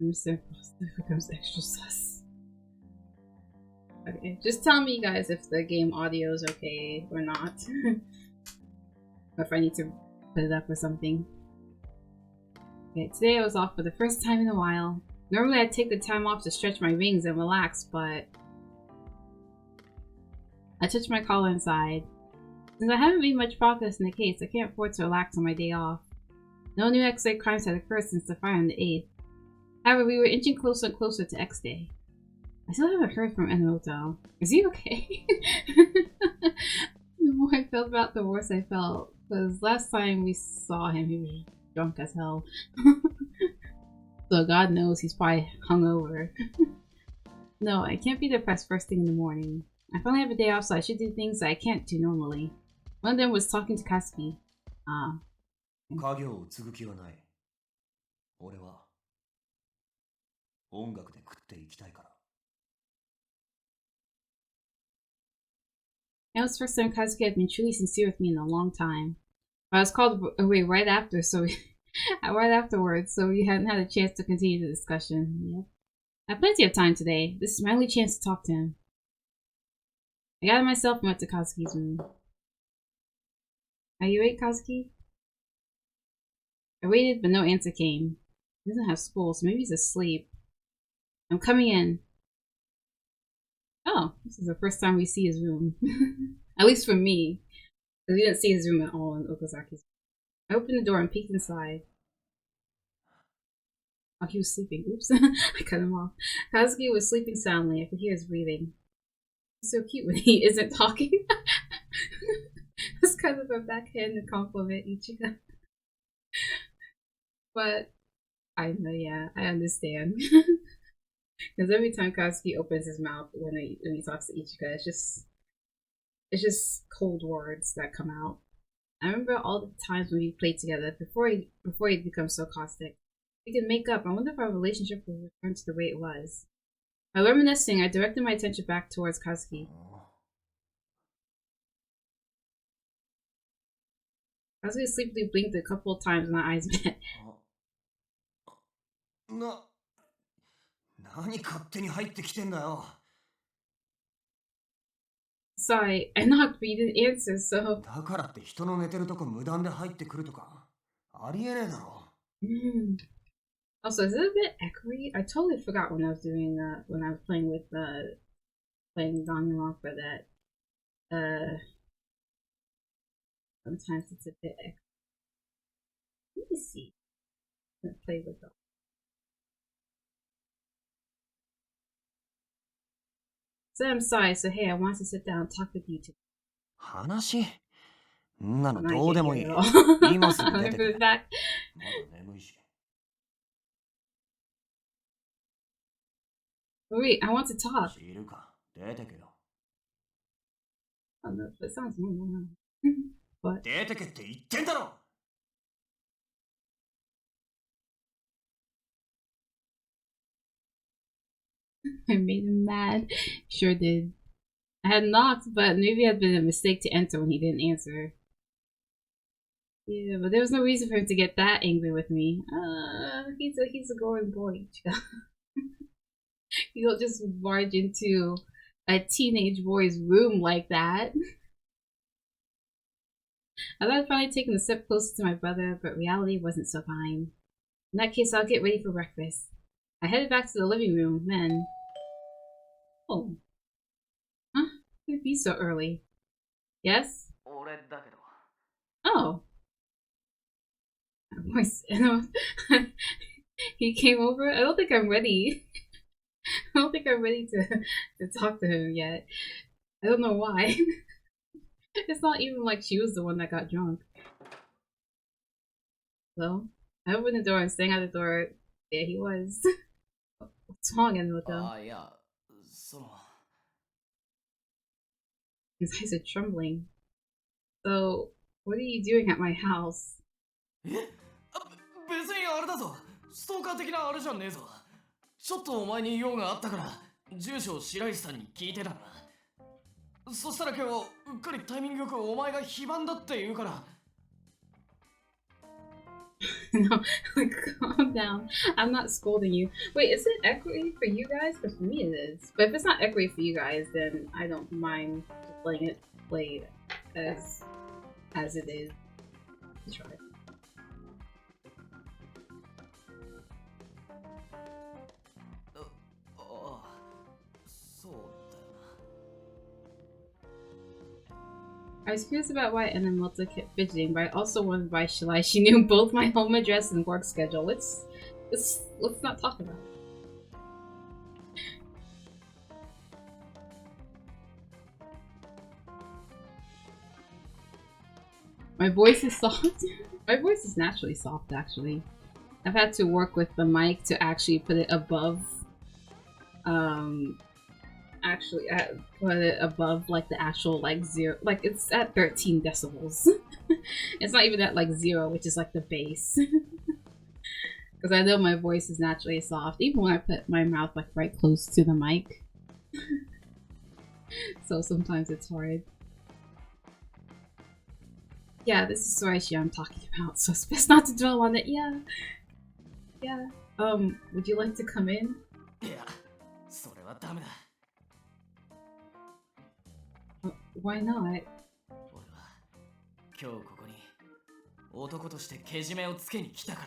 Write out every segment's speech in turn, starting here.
Mr. Foster becomes extra sus. Okay, just tell me, guys, if the game audio is okay or not. Or if I need to put it up or something. Okay, today I was off for the first time in a while. Normally I'd take the time off to stretch my wings and relax, but I touched my collar inside. Since I haven't made much progress in the case, I can't afford to relax on my day off. No new X-Day crimes had occurred since the fire on the 8th. However, we were inching closer and closer to X-Day. I still haven't heard from Enomoto. Is he okay? The more I felt about it, the worse I felt. Because last time we saw him, he was drunk as hell. So God knows he's probably hungover. No, I can't be depressed first thing in the morning. I finally have a day off, so I should do things that I can't do normally. One of them was talking to Katsuki. Ah. I was the first time Katsuki had been truly sincere with me in a long time. I was called away right after, so right afterwards, so we hadn't had a chance to continue the discussion. Yep. I have plenty of time today. This is my only chance to talk to him. I gathered myself and went to Katsuki's room. Are you awake, Katsuki? I waited, but no answer came. He doesn't have school, so maybe he's asleep. I'm coming in. Oh, this is the first time we see his room. At least for me. Because we didn't see his room at all in Okazaki's. I opened the door and peeked inside. Oh, he was sleeping. Oops. I cut him off. Katsuki was sleeping soundly. I could hear his breathing. He's so cute when he isn't talking. That's kind of a backhanded compliment, Ichigo. But I know, yeah, I understand. Because every time Katsuki opens his mouth when he talks to Ichigo, it's just cold words that come out. I remember all the times when we played together before he'd become so caustic. We could make up. I wonder if our relationship will return to the way it was. By reminiscing, I directed my attention back towards Katsuki. Katsuki sleepily blinked a couple of times when our eyes met. Sorry, I knocked, but you didn't answer, so... Also, is it a bit echoey? I totally forgot when I was doing when I was playing with playing Danganronpa for that. Sometimes it's a bit echoey. Let me see. Let's play with them. So I'm sorry, so hey, I want to sit down and talk with you today. 話んなのどうでもいい。今すぐ出てくれ。まだ眠いし。Wait, I want to talk. 知るか、出てけよ。Oh no, that sounds normal. What? 出てけって言ってんだろ。I made him mad. Sure did. I had knocked, but maybe it had been a mistake to enter when he didn't answer. Yeah, but there was no reason for him to get that angry with me. He's a growing boy. You don't just barge into a teenage boy's room like that. I thought I'd finally taken a step closer to my brother, but reality wasn't so kind. In that case, I'll get ready for breakfast. I headed back to the living room, then... Oh. Huh? It'd be so early. Yes? Oh. He came over? I don't think I'm ready. I don't think I'm ready to talk to him yet. I don't know why. It's not even like she was the one that got drunk. So, I opened the door and staying at the door, there he was. What's wrong, Enomoto? His eyes are trembling. So, what are you doing at my house? 別にあれだぞ。ストーカー的なあれじゃねえぞ。ちょっとお前に用があったから住所を白石さんに聞いてたんだ。そしたら今日うっかりタイミングよくお前が非番だって言うから。No, like, calm down. I'm not scolding you. Wait, is it equity for you guys? Because for me it is. But if it's not equity for you guys, then I don't mind just letting it play as it is. Let's try. ああ、そうだよ I was curious about why Enomoto kept fidgeting, but I also wondered why she knew both my home address and work schedule. Let's not talk about it. My voice is soft. My voice is naturally soft, actually. I've had to work with the mic to actually put it above, actually put it above like the actual like zero, like it's at 13 decibels. It's not even at like 0, which is like the bass. Because I know my voice is naturally soft, even when I put my mouth like right close to the mic. So sometimes it's hard. Yeah, this is Sorashi I'm talking about, so it's best not to dwell on it. Yeah. Yeah. Would you like to come in? な。いや、それはダメだ。Why not? 俺は今日ここに男としてけじめをつけに来たか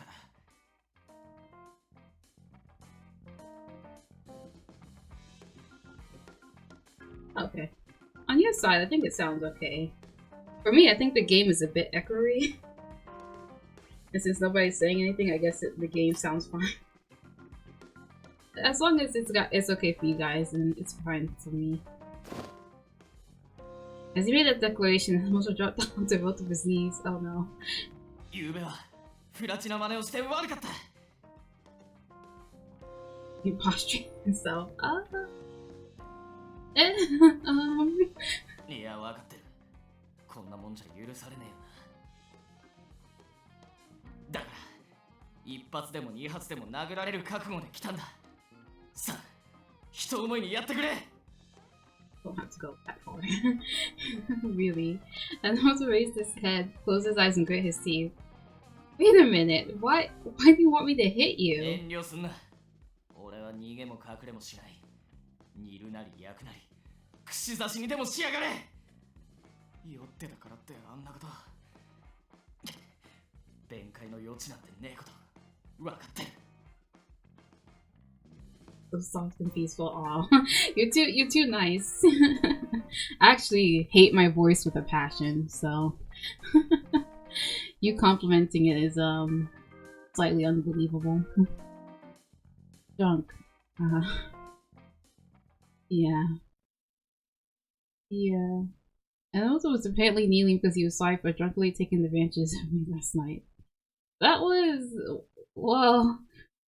らだ。Okay. On your side, I think it sounds okay. For me, I think the game is a bit echoey. And since nobody's saying anything, I guess the game sounds fine. As long as it's okay for you guys, and it's fine for me. As he made that declaration, Enomoto dropped down to both of his knees. Oh no. ゆうべはフラチな真似をして悪かった。He prostrated himself. いや、わかってる。こんなもんじゃ許されねえよな。だから、一発でも二発でも殴られる覚悟で来たんだ。さあ、人思いにやってくれ。Don't have to go that far. Really. And also raised his head, closed his eyes, and grit his teeth. Wait a minute. Why do you want me to hit you? 遠慮すんな。俺は逃げも隠れもしない。煮るなり焼くなり、串刺しにでもしやがれ。酔ってたからってあんなこと。弁解の余地なんてねえこと。分かってる。So soft and peaceful. Aw, you're too nice. I actually hate my voice with a passion, so you complimenting it is slightly unbelievable. Junk. Yeah. Yeah. And also was apparently kneeling because he was sorry for drunkenly taking advantage of me last night. That was, well,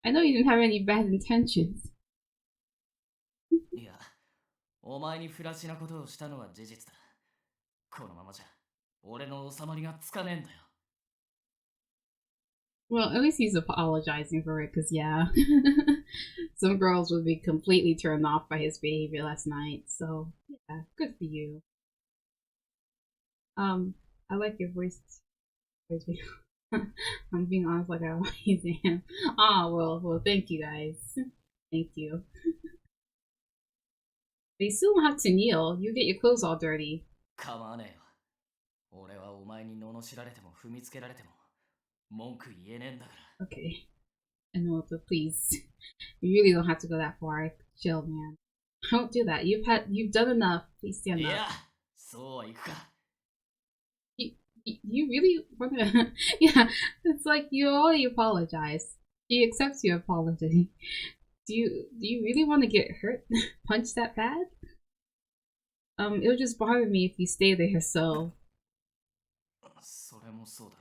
I know you didn't have any bad intentions. いや、お前にフラチなことをしたのは事実だ。このままじゃ、俺の収まりがつかねえんだよ。Well, at least he's apologizing for it, because yeah. Some girls would be completely turned off by his behavior last night, so yeah, good for you. I like your voice. I'm being honest, like I always am. Ah, well, thank you guys. Thank you. But you still don't have to kneel. You get your clothes all dirty. 構わねえよ。俺はお前に罵られても踏みつけられても文句言えねえんだから。Okay. Enomoto, please. You really don't have to go that far. Chill, man. Don't do that. You've done enough. Please stand up. いや、そうはいくか。You really want to? Yeah, it's like you already apologized. He accepts your apology. Do you really want to get hurt, punched that bad? It would just bother me if you stay there. So. それもそうだ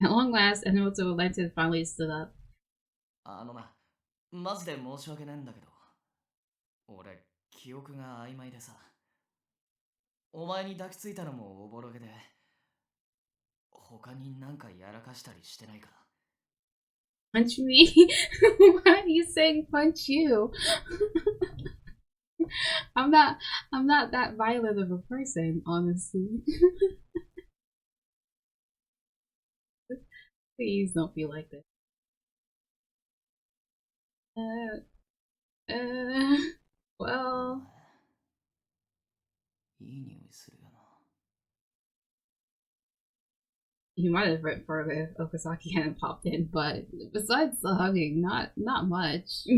な。 At long last, Enomoto relented and finally stood up. マジで申し訳ないんだけど、俺記憶が曖昧でさ。お前に抱きついたのもおぼろげで、他になんかやらかしたりしてないか。 Punch me? Why are you saying punch you? I'm not that violent of a person, honestly. Please don't be like this. Uh, well, いい匂いするよな。 you might have went further if Okazaki hadn't popped in, but besides the hugging, not much. ど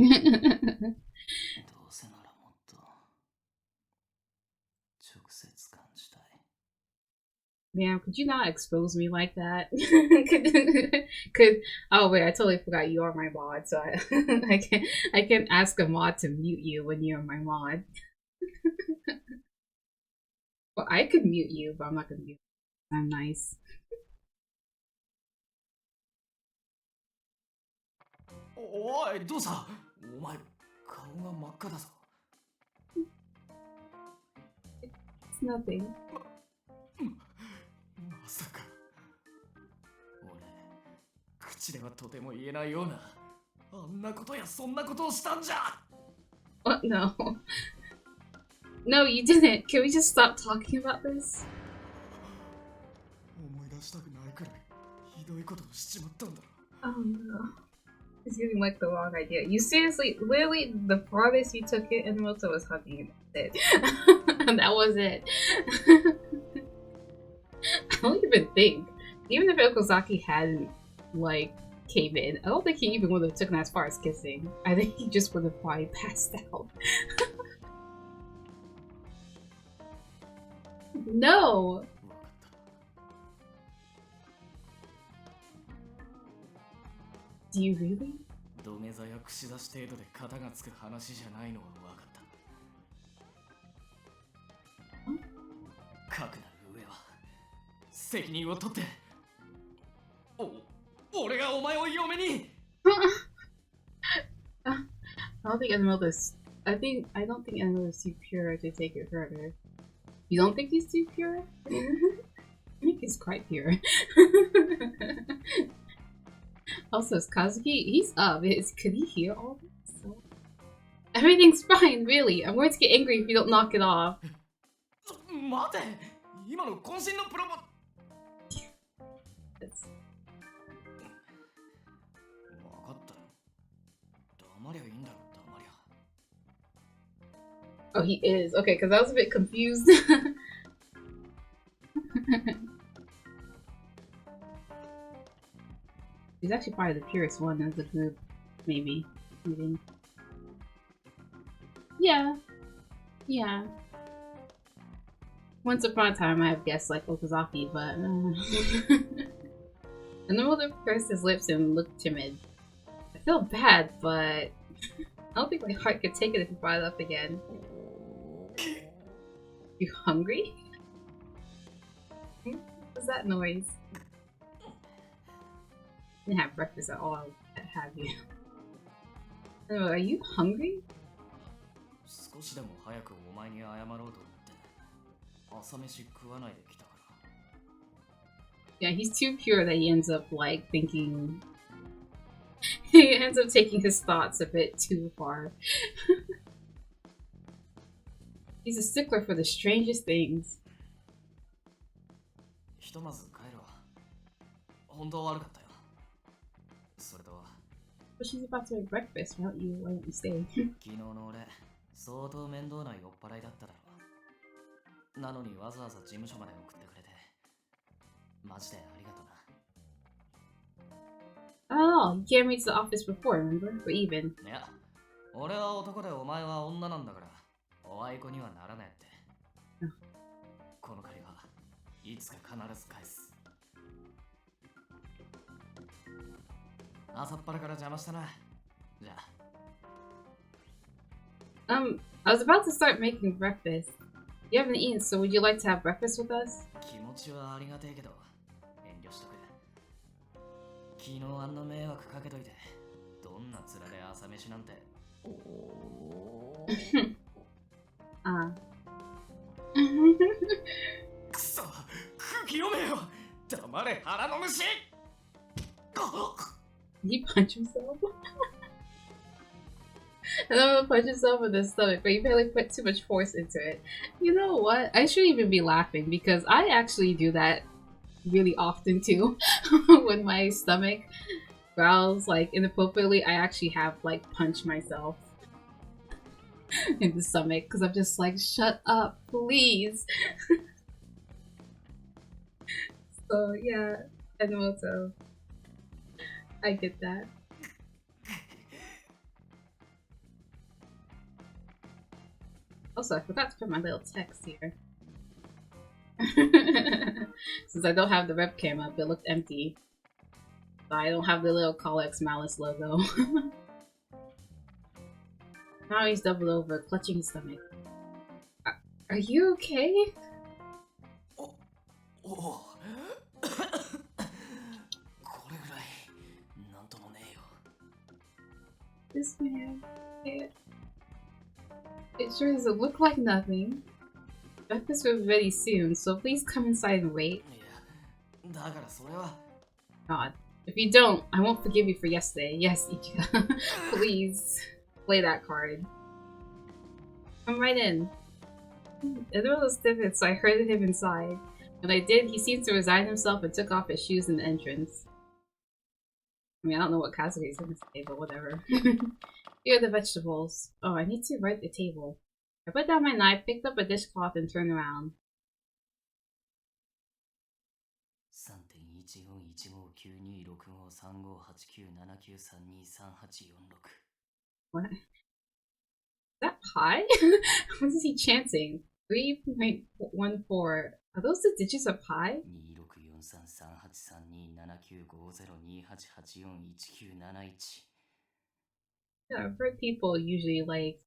うせならもっと直接感じたい。 Ma'am, could you not expose me like that? oh wait, I totally forgot you are my mod, so I can ask a mod to mute you when you're my mod. Well, I could mute you, but I'm not gonna mute you. I'm nice. おい、どうしたお前、顔が真っ赤だぞ。 It's nothing. まさか。俺、口ではとても言えないような、あんなことやそんなことをしたんじゃ。 What? No. No, you didn't. Can we just stop talking about this? 思い出したくないくらいひどいことをしちまったんだろ。 Oh no. It's giving like the wrong idea. You seriously, literally, the farthest you took it, Enomoto was hugging and that's it. And that was it. I don't even think. Even if Okozaki hadn't, like, came in, I don't think he even would have taken as far as kissing. I think he just would have probably passed out. No! Do you really? 土下座や串刺し程度で肩がつく話じゃないのは分かった。かくなる上は責任を取って俺がお前を嫁に。 I don't think Enomoto's. I don't think Enomoto's too pure to take it further. You don't think he's too pure? I think he's quite pure. Also, is Kazuki? He's up. Could he hear all this? Everything's fine, really. I'm going to get angry if you don't knock it off. 待て、今の渾身のプロポ。 分かったよ。黙りゃいいんだろ、黙りゃ。 Oh, he is. Okay, because I was a bit confused. He's actually probably the purest one as a group, maybe. Even. Yeah. Yeah. Once upon a time, I have guessed like Okazaki, but and the mother pursed his lips and looked timid. I feel bad, but I don't think my heart could take it if you brought it up again. You hungry? What's that noise? I didn't have breakfast at all, have you? Oh, are you hungry? 少しでも早くお前に謝ろうと思って朝飯食わないで来たから。 Yeah, he's too pure that he ends up like thinking. He ends up taking his thoughts a bit too far. He's a stickler for the strangest things. ひとまず帰るわ。本当悪かったよ。それと。 But she's about to make breakfast. Why don't you stay? 昨日の俺、相当面倒な酔っ払いだっただろ。なのにわざわざ事務所まで送ってくれて、マジでありがとな。 Oh, you came to the office before, remember? We're even. いや、俺は男でお前は女なんだから、おあいこにはならないって。この借りはいつか必ず返す。朝っぱらから邪魔したな。じゃあ。I was about to start making breakfast. You haven't eaten, so would you like to have breakfast with us? 気持ちはありがてえけど、遠慮しとく。昨日あんな迷惑かけといて、どんな面で朝飯なんて。くそ、空気読めよ。黙れ腹の虫。 Did he punch himself? I don't want to punch himself in the stomach, but you barely put too much force into it. You know what? I shouldn't even be laughing because I actually do that really often too. When my stomach growls like inappropriately, I actually have like punched myself in the stomach because I'm just like, shut up, please. So yeah, Enomoto, I get that. Also, I forgot to put my little text here. Since I don't have the webcam up, it looked empty. So I don't have the little Collex Malice logo. Now he's doubled over, clutching his stomach. Are you okay? おおこれぐらいなんともねえよ This man, it sure doesn't look like nothing. Breakfast will be ready soon, so please come inside and wait. いやだからそれは God, if you don't, I won't forgive you for yesterday. Yes, Ichika. Please, play that card. Come right in. The door was different, so I herded him inside. When I did, he seemed to resign himself and took off his shoes in the entrance. I mean, I don't know what Kazuki's gonna say, but whatever. Here are the vegetables. Oh, I need to right the table. I put down my knife, picked up a dishcloth, and turned around. 3.15159265893939389323 What? Is that pi? What is he chanting? 3.14. Are those the digits of pi? 264338325028841991 Yeah, I've heard people usually like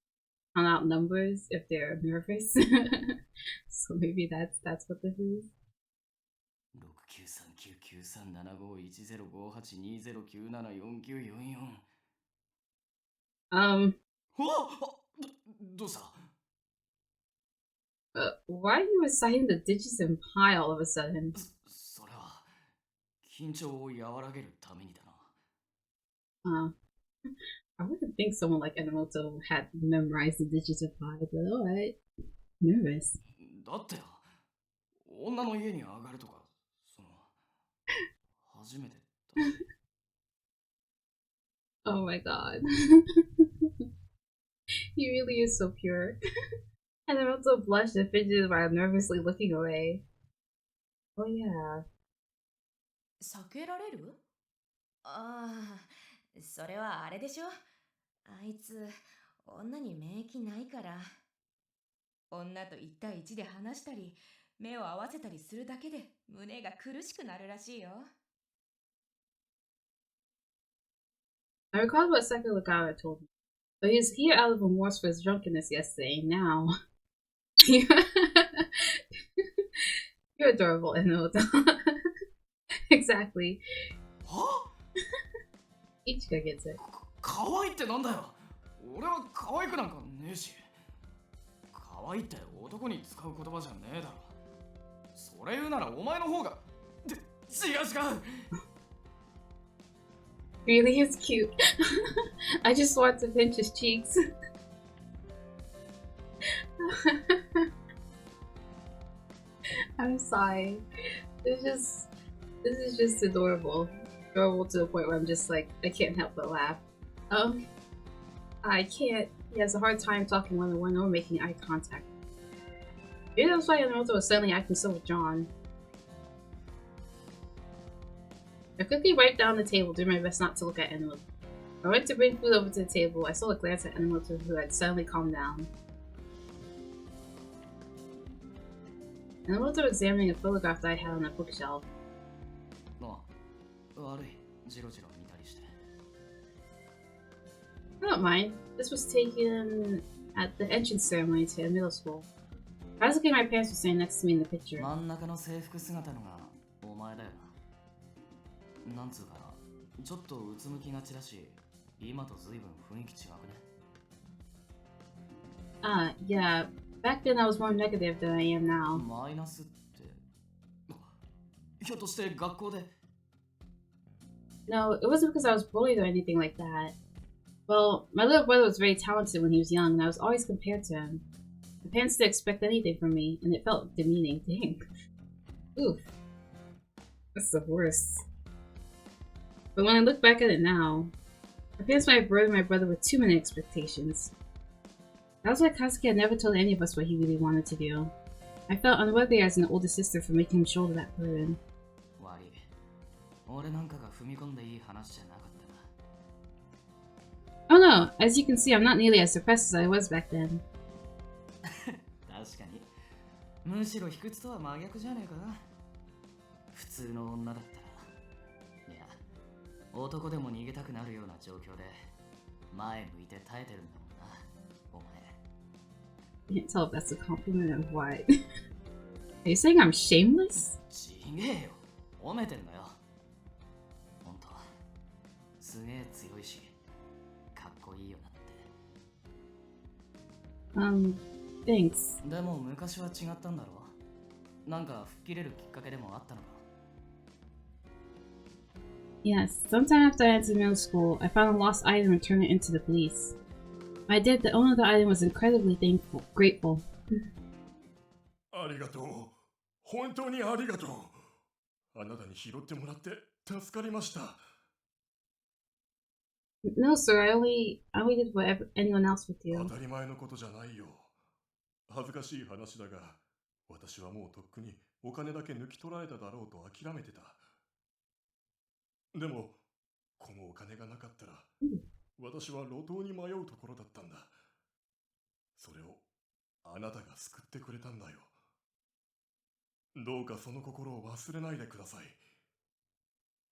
count out numbers if they're nervous. So maybe that's what this is. 693937510582097499444 Um, どうした why are you reciting the digits in pi all of a sudden? それは緊張を和らげるためにだな I wouldn't think someone like Enomoto had memorized the digits of pi, but alright. Nervous. だってよ女の家に上がるとかその初めてだし Oh my god. He really is so pure. Enomoto blushed and fidgeted while nervously looking away. Oh yeah. 避けられる？ああ、それはあれでしょ。あいつ、女に免疫ないから。女と一対一で話したり、目を合わせたりするだけで胸が苦しくなるらしいよ。I recalled what Sakura told me. But he was here out of remorse for his drunkenness yesterday. Now, you're adorable, Enomoto. Exactly. は Ichika gets it. 可愛いってなんだよ俺は可愛くなんかねえし可愛いって男に使う言葉じゃねえだろそれ言うならお前の方が違う Really is cute. I just want to pinch his cheeks. I'm sorry. This is just adorable. Adorable to the point where I'm just like, I can't help but laugh. I can't. He has a hard time talking one-on-one or making eye contact. Maybe that's why Enomoto was suddenly acting so withdrawn. I quickly wiped down the table, doing my best not to look at Enomoto. I went to bring food over to the table. I saw a glance at Enomoto, who had suddenly calmed down. Enomoto examining a photograph that I had on a bookshelf. あ悪いジロジロ見たりして I don't mind. This was taken at the entrance ceremony to a middle school. Kazuki and my parents were standing next to me in the picture. 真ん中の制服姿のがお前だよななんつうかちょっとうつむきがちだし今と随分雰囲気違くね Yeah. Back then I was more negative than I am now. マイナスってひょっとして学校で No, it wasn't because I was bullied or anything like that. Well, my little brother was very talented when he was young, and I was always compared to him. My parents didn't expect anything from me, and it felt demeaning. Dang. Oof. That's the worst. But when I look back at it now, I feel I burdened my brother with too many expectations. That's why Kazuki had never told any of us what he really wanted to do. I felt unworthy as an older sister for making him shoulder that burden. Oh no, as you can see, I'm not nearly as depressed as I was back then. 確かに。むしろ卑屈とは真逆じゃねえか。普通の女だったら。いや、男でも逃げたくなるような状況で前向いて耐えてるんだもんな、お前。I can't tell if that's a compliment or what. Are you saying I'm shameless? ちげえよ、褒めてんだよ。ほんと、すげえ強いし、かっこいいよなって。Thanks. でも昔は違ったんだろう。なんか吹っ切れるきっかけでもあったのか。Yes, sometime after I entered middle school, I found a lost item and turned it into the police. When I did, the owner of the item was incredibly grateful. ありがとう。本当にありがとう。あなたに拾ってもらって助かりました。No, sir, I only did what anyone else would do. 当たり前のことじゃないよ。恥ずかしい話だが、私はもうとっくにお金だけ抜き取られただろうと諦めてた。でも、このお金がなかったら、私は路頭に迷うところだったんだ。それをあなたが救ってくれたんだよ。どうかその心を忘れないでください。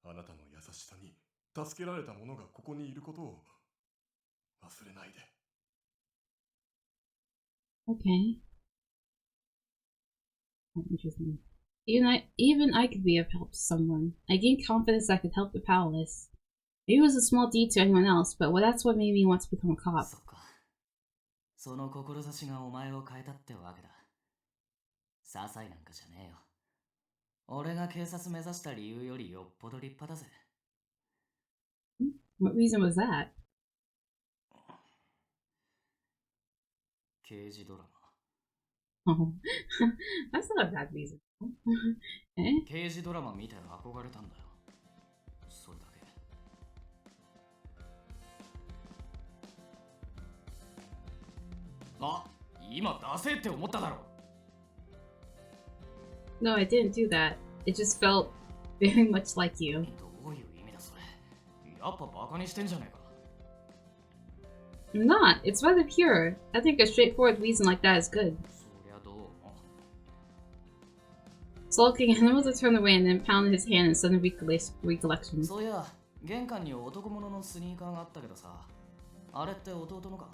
あなたの優しさに助けられた者がここにいることを忘れないで。Okay. Oh, interesting. Even I could be of help to someone. I gained confidence I could help the powerless. Maybe it was a small deed to anyone else, but that's what made me want to become a cop. そっか。その志がお前を変えたってわけだ。些細なんかじゃねえよ。俺が警察目指した理由よりよっぽど立派だぜ。What reason was that? 刑事ドラマ。Oh, that's not a bad reason. Eh? 刑事ドラマ見て憧れたんだよ。それだけ。あ、今出せって思っただろ。No, I didn't do that. It just felt very much like you. どういう意味だそれ。やっぱバカにしてんじゃねえか。I'm not. It's rather pure. I think a straightforward reason like that is good. そりゃどうも。Sulking, Enomoto turned away and then pounded his hand in sudden recollection. そういや、玄関に男物のスニーカーがあったけどさ、あれって弟のか。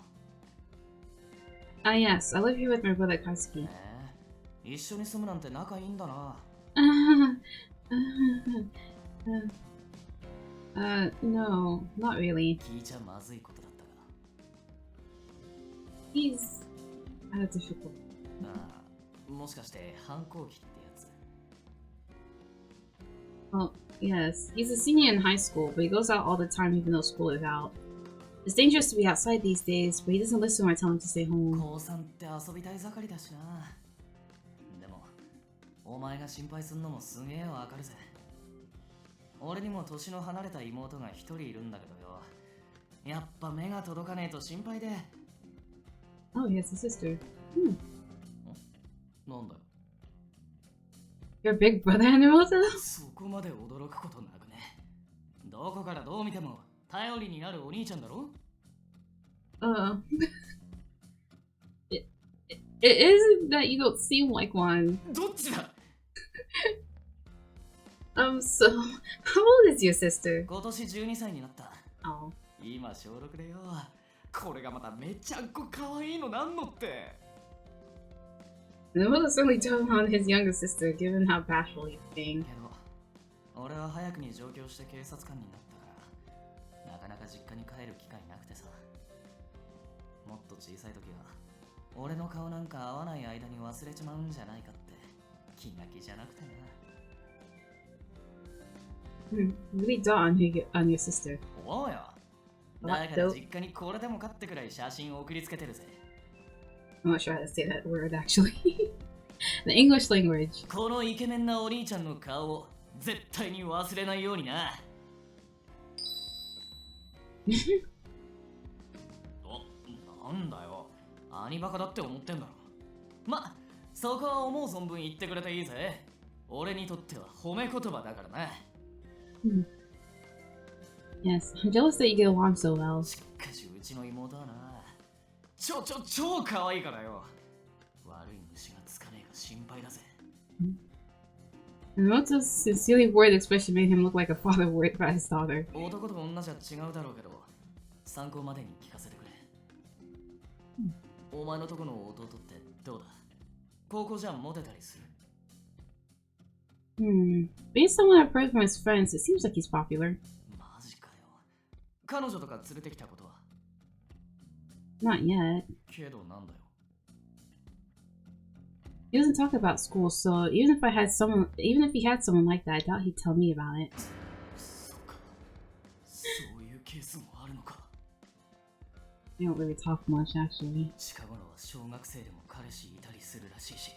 Ah, yes. I live here with my brother Kazuki. 一緒に住むなんて仲いいんだな。No, not really. 聞いちゃまずいことだったが。He's difficult. ああ、もしかして反抗期ってやつ。Well, yes. He's a senior in high school, but he goes out all the time even though school is out. It's dangerous to be outside these days, but he doesn't listen when I tell him to stay home. 高3って遊びたい盛りだしな。でも、お前が心配すんのもすげえわかるぜ。俺にも年の離れた妹が一人いるんだけどよ。やっぱ目が届かねえと心配で。Oh, he has a sister. なんだよ。Your big brother, Enomoto? そこまで驚くことなくね。どこからどう見ても頼りになるお兄ちゃんだろ。It isn't that you don't seem like one. どっちだ。So, how old is your sister? 今年12歳になった。Oh. 今小6でよ。これがまためちゃんこ可愛いのなんのって。Enomoto certainly told on his younger sister, given how bashful he's being. けど、俺は早くに上京して警察官になったから、なかなか実家に帰る機会なくてさ。もっと小さい時は、俺の顔なんか合わない間に忘れちまうんじゃないかって気が気じゃなくてな。Really dawn on your sister. おうよ。だから実家にこれでもかってくらい写真を送りつけてるぜ。I'm not sure how to say that word actually. The English language. このイケメンなお兄ちゃんの顔を絶対に忘れないようにな。お、なんだよ。アニバカだって思ってんだろ。ま、そこは思う存分言ってくれていいぜ。俺にとっては褒め言葉だからな。Yes, I'm jealous that you get along so well. しかしうちの妹はな、超可愛いからよ。悪い虫がつかねえか心配だぜ。Enomoto's sincerely worried expression made him look like a father worried about his daughter. 男と女じゃ違うだろうけど、参考までに聞かせてくれ。お前のとこの弟ってどうだ？高校じゃモテたりする？ Based on what I've heard from his friends, it seems like he's popular. マジかよ。彼女とか連れてきたことは？ Not yet. けどなんだよ。He doesn't talk about school, so even if he had someone like that, I doubt he'd tell me about it. そうか。そういうケースもあるのか。We don't really talk much, actually. 近頃は小学生でも彼氏いたりするらしいし、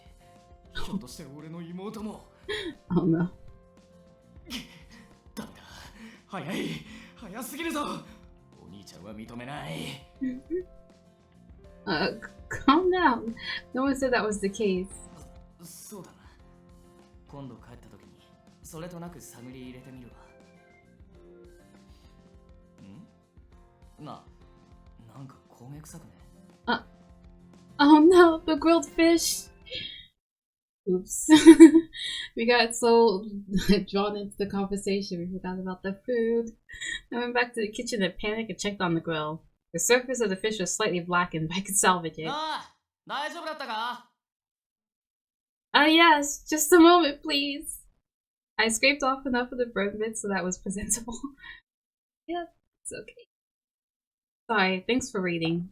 ひょっとして俺の妹も。Oh no. ダメだ。早すぎるぞ。お兄ちゃんは認めない。Calm down. No one said that was the case. そうだな。今度帰った時にそれとなく探り入れてみるわ。なんか焦げ臭くね。Oh no, the grilled fish. Oops. We got so drawn into the conversation, we forgot about the food. I went back to the kitchen in panic and checked on the grill. The surface of the fish was slightly blackened, but I could salvage it. 大丈夫だったか? Yes, just a moment, please. I scraped off enough of the bread bits so that was presentable. Yeah, it's okay. Sorry, thanks for reading.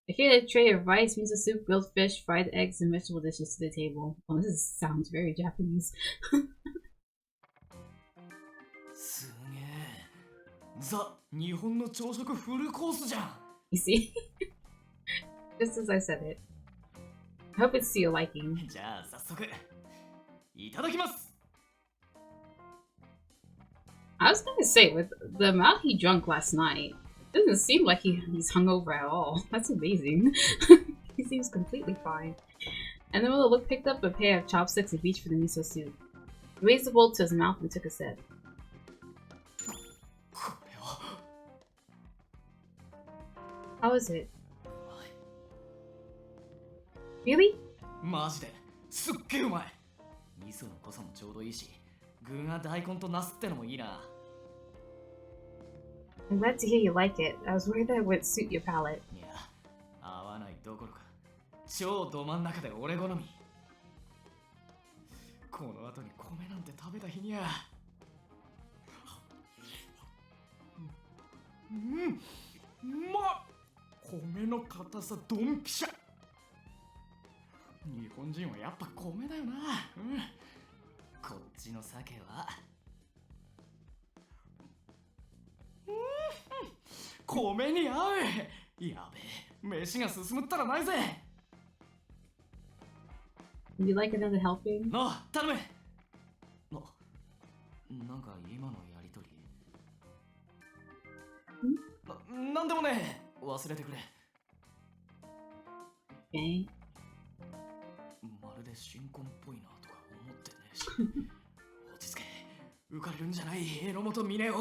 I carried a tray of rice, miso soup, grilled fish, fried eggs, and vegetable dishes to the table. Oh, sounds very Japanese. すげえ。ザ・日本の朝食フルコースじゃん。You see? Just as I said it. I hope it's to your liking. じゃあ早速いただきます。 I was gonna say, with the amount he drank last night, it doesn't seem like he's hungover at all. That's amazing. He seems completely fine. And then Willow picked up a pair of chopsticks and reached for the miso soup. He raised the bowl to his mouth and took a sip. How is it? Really? マジですっげえうまい。味噌の濃さもちょうどいいし、具が大根とナスってのもいいな。I'm glad to hear you like it. I was worried that it would suit your palate. いや、合わないどころか、超ど真ん中で俺好み。この後に米なんて食べた日にゃ。うまっ。米の硬さドンピシャ。日本人はやっぱ米だよな。こっちの鮭は米に合う。やべえ、飯が進むったらないぜ。Would you like another helping? あ、頼む。なんか今のやりとり。なんでもねえ。忘れてくれ。Okay. まるで新婚っぽいなとか思ってねえし。落ち着け。浮かれるんじゃない、Enomoto峰を。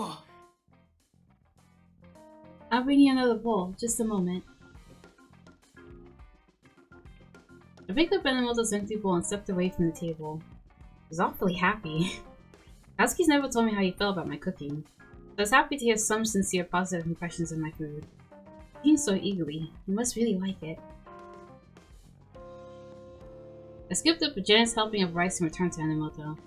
I'll bring you another bowl. Just a moment. I picked up Enomoto's empty bowl and stepped away from the table. I was awfully happy. Natsuki's never told me how he felt about my cooking. I was happy to hear some sincere positive impressions of my food. He seemed so eagerly. He must really like it. I scooped up a generous helping of rice and returned to Enomoto.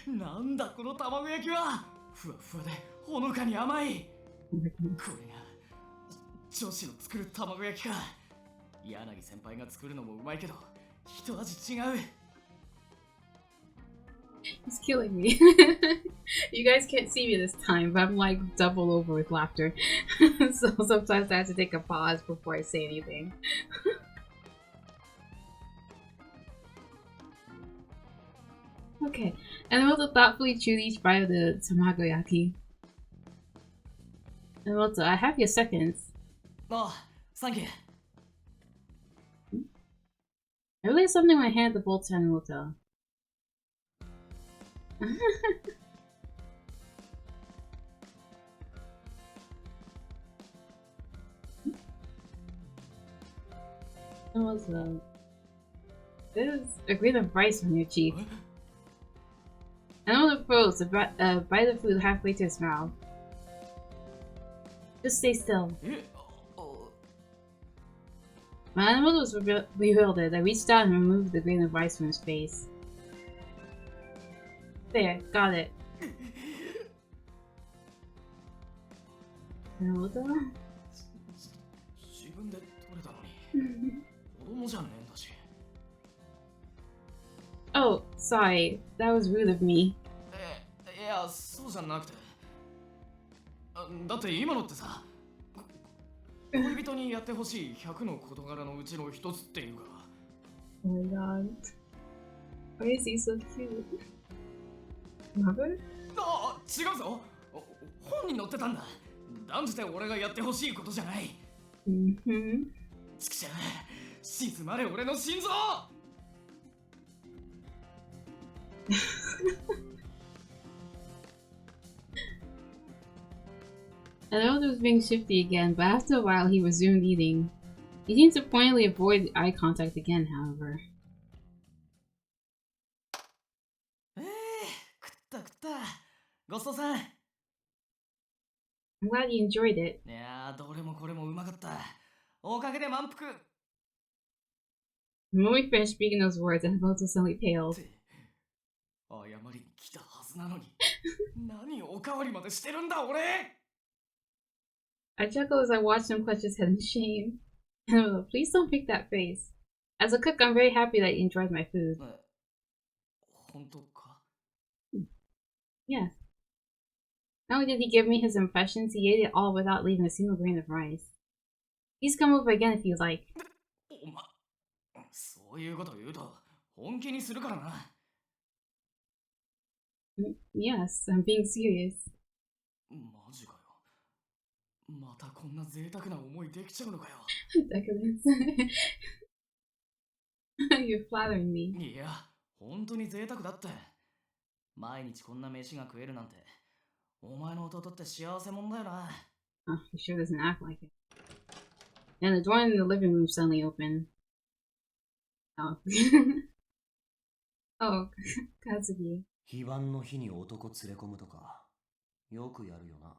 なんだこの卵焼きは。ふわふわでほのかに甘い。これが女子の作る卵焼きか。柳先輩が作るのもうまいけど一味違う。 He's killing me. You guys can't see me this time, but I'm like double over with laughter. So sometimes I have to take a pause before I say anything. Okay. Enomoto thoughtfully chewed each bite of the tamagoyaki. Enomoto, I have your seconds. ああ、サンキュー。I realized something when I handed the bowl to Enomoto. Enomoto, there's a grain of rice on your cheek. Enomoto froze, a bite of food halfway to his mouth. Just stay still. え、My Enomoto was bewildered. I reached out and removed the grain of rice from his face. There, got it. Enomoto? 自分で取れたのに子供じゃねえんだし。 Oh, sorry. That was rude of me. いや、そうじゃなくて。だって今のってさ、恋人にやってほしい100の事柄のうちの一つっていうか。 Oh my god. Why is he so cute? Mother? ああ、違うぞ。本に載ってたんだ。断じて俺がやってほしいことじゃない。Mm-hmm. ちくしゃう、静まれ俺の心臓。 Enomoto was being shifty again, but after a while he resumed eating. He seemed to pointedly avoid eye contact again, however. 食った食った。ごちそうさん。い I'm glad you enjoyed it. やー、どれもこれもうまかった。おかげで満腹。 The moment we finished speaking those words, Enomoto suddenly paled. 謝りに来たはずなのに何おかわりまでしてるんだ俺。 I chuckled as I watched him clutch his head in shame. Enomoto, please don't make that face. As a cook, I'm very happy that you enjoyed my food. 本当か？ Yes. Not only did he give me his impressions, he ate it all without leaving a single grain of rice. Please come over again if you like. お前、そういうこと言うと本気にするからな。 Yes, I'm being serious. マジかよ。またこんな贅沢な思いできちゃうのかよ。 Decadence. You're flattering me. いや、本当に贅沢だって。毎日こんな飯が食えるなんて、お前の弟って幸せもんだよな。 Oh, he sure doesn't act like it. And the door in the living room suddenly opened. Oh. Oh, Kazuki. 非番の日に男連れ込むとか、よくやるよな。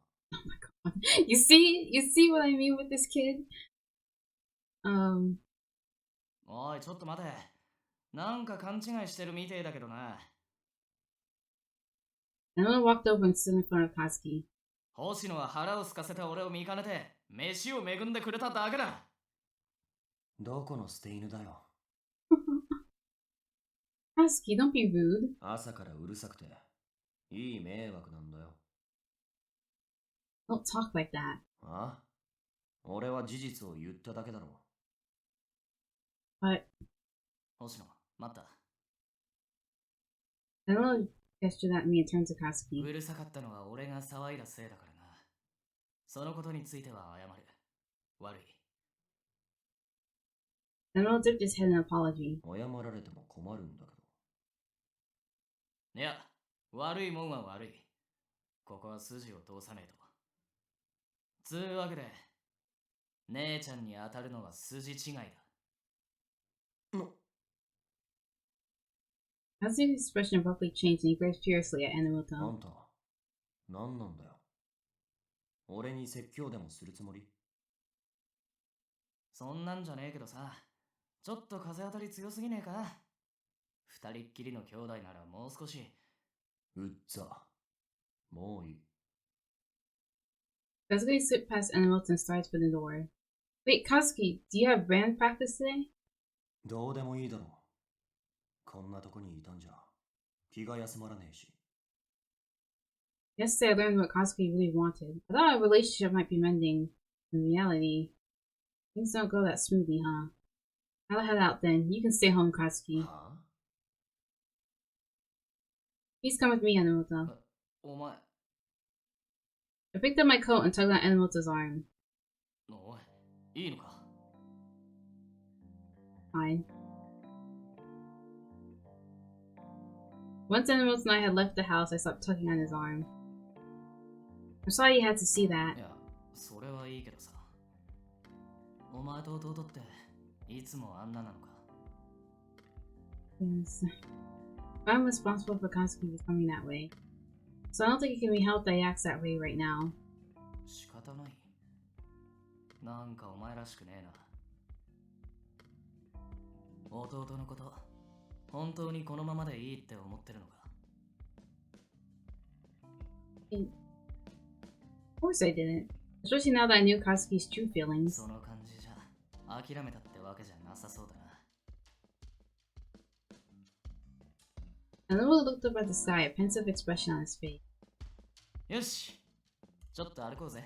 You see what I mean with this kid? おい、ちょっと待て。なんか勘違いしてるみてえだけどな。 Enomoto walked over and stood in front of Kazuki. 星野は腹を空かせた俺を見かねて、飯を恵んでくれただけだ。どこの捨て犬だよ。Kazuki, don't be rude. 朝からうるさくて、いい迷惑なんだよ。Don't talk like that. あ？俺は事実を言っただけだろ。But 星野、待った。 Enomoto gestured at me and turned to Kazuki. うるさかったのは俺が騒いだせいだからな。そのことについては謝る。悪い。 Enomoto dipped his head in an apology. 謝られても困るんだけど。いや、悪いもんは悪い。ここは筋を通さねえと。つうわけで、姉ちゃんに当たるのは筋違いだ。 Kazuki's expression abruptly changed and he glared furiously at あ Enomoto. んた、何なんだよ。俺に説教でもするつもり？そんなんじゃねえけどさ、ちょっと風当たり強すぎねえか？二人っきりの兄弟ならもう少し。うっざ。もういい。Kazuki slipped past Enomoto and started for the door. Wait, Kazuki, do you have band practice today? どうでもいいだろう。こんなとこにいたんじゃ、気が休まらねえし。Yesterday I learned what Kazuki really wanted. I thought our relationship might be mending. In reality, things don't go that smoothly, huh? I'll head out then. You can stay home, Kazuki. はあ？ Please come with me, Enomoto. お前 I picked up my coat and tugged on Enomoto's arm. おいいいのか Fine. Once Enomoto and I had left the house, I stopped tugging on his arm. I'm sorry you had to see that. いやそれはいいけどさお前と弟っていつもあんななのか Yes. I'm responsible for Kansuki becoming that way. So I don't think it can be helped that he acts that way right now. 仕方ないなんかお前らしくねえな弟のこと本当にこのままでいいって思ってるのか Of course I didn't. Especially now that I knew Katsuki's true feelings. その感じじゃ諦めたってわけじゃなさそうだな Enomoto looked up at the sky, a pensive expression on his face. よしちょっと歩こうぜ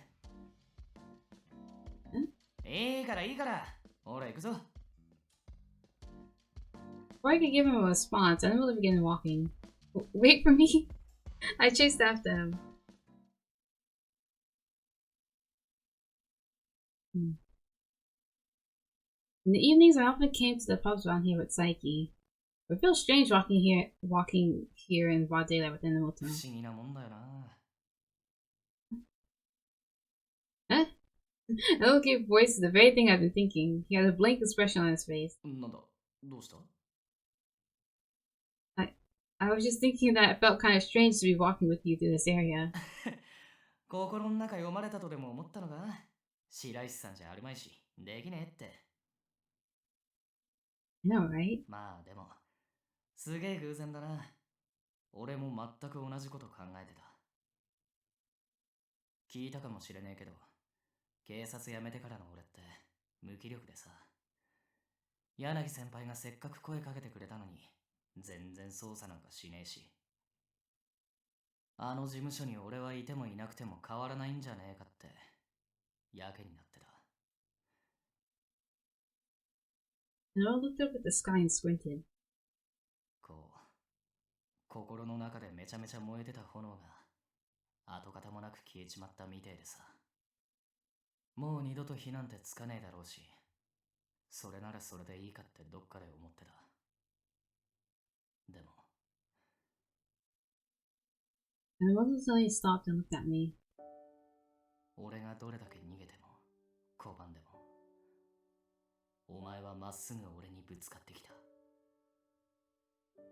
んいいからいいからほら行くぞ Before I could give him a response, Enomoto began walking. Wait for me! I chased after him. In the evenings, I often came to the pubs around here with Saiki. It feels strange walking here in broad daylight with Enomoto. 不思議なもんだよな Huh? Enomoto gave voice to the very thing I've been thinking. He had a blank expression on his face. なんだどうした I was just thinking that it felt kind of strange to be walking with you through this area. 心の中読まれたとでも思ったのか白石さんじゃあるまいしできねえって I know, right? まあでもすげえ偶然だな俺も全く同じこと考えてた聞いたかもしれねえけど警察辞めてからの俺って無気力でさ柳先輩がせっかく声かけてくれたのに全然捜査なんかしねえしあの事務所に俺はいてもいなくても変わらないんじゃねえかってやけになってた Enomoto looked up at the sky and squinted. こう心の中でめちゃめちゃ燃えてた炎が跡形もなく消えちまったみてえでさもう二度と火なんてつかねえだろうしそれならそれでいいかってどっかで思ってたでも Enomoto suddenly stopped and looked at me. 俺がどれだけ逃げても拒んでもお前はまっすぐ俺にぶつかってきた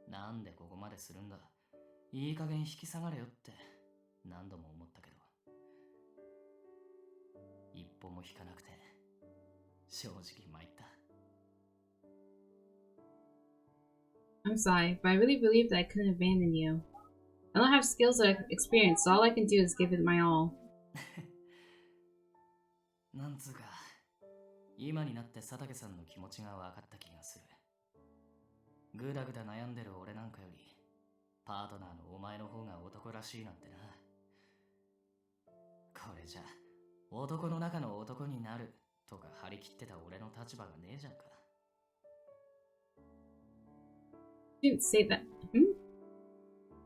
なんでここまでするんだいい加減引き下がれよって何度も思ったけど一歩も引かなくて正直参った I'm sorry, but I really believed that I couldn't abandon you. I don't have skills or experience, so all I can do is give it my all. なんつうか今になって佐竹さんの気持ちが分かった気がするぐだぐだ悩んでる俺なんかよりパートナーのお前の方が男らしいなんてなこれじゃ男の中の男になるとか張り切ってた俺の立場がねえじゃんか You didn't say that.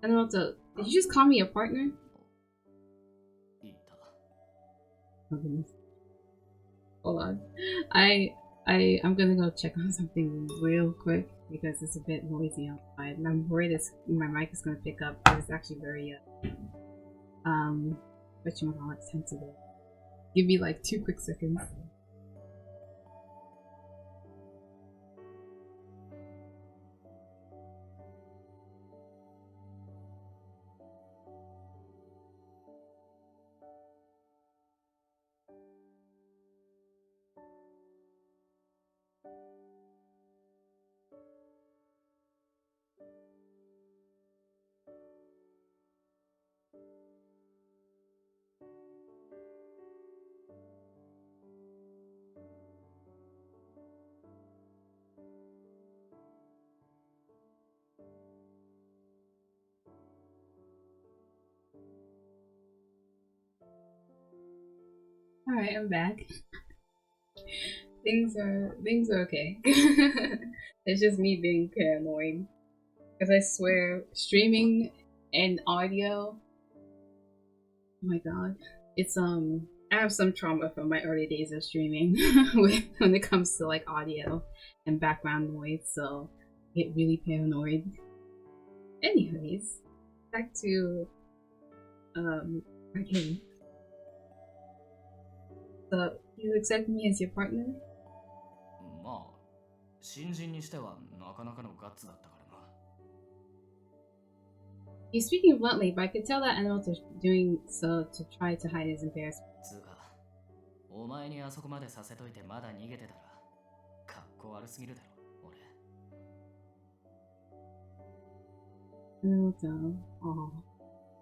Enomoto, did you just call me a partner? 言った Oh goodness. Hold on. I'm gonna go check on something real quick because it's a bit noisy outside. And I'm worried my mic is gonna pick up, but it's actually very whatchamacallit, sensitive. Give me like 2 quick seconds. Alright, I'm back. Things are okay. It's just me being paranoid. Because I swear, streaming and audio. Oh my god. It's I have some trauma from my early days of streaming when it comes to like audio and background noise, so I get really paranoid. Anyways, back to our game. So you accept me as your partner? まあ新人にしてはなかなかのガッツだったからな。 He's speaking bluntly, but I could tell that Enomoto was doing so to try to hide his embarrassment. つうかお前にあそこまでさせといてまだ逃げてたらかっこ悪すぎるだろ俺。 Enomoto. Oh.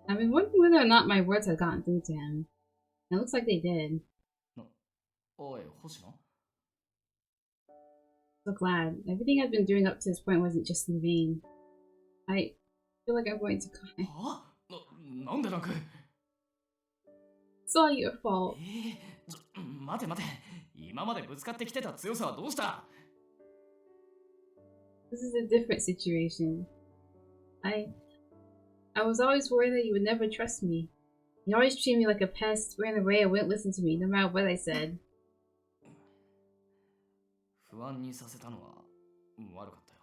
I've been wondering whether or not my words had gotten through to him. It looks like they did. おい星野 So glad. Everything I've been doing up to this point wasn't just in vain. I feel like I'm going to cry. はなんで泣く It's all your fault. 待て待て今までぶつかってきてた強さはどうした This is a different situation. I was always worried that you would never trust me. You always treated me like a pest, ran away, and wouldn't listen to me, no matter what I said. 不安にさせたのは悪かったよ。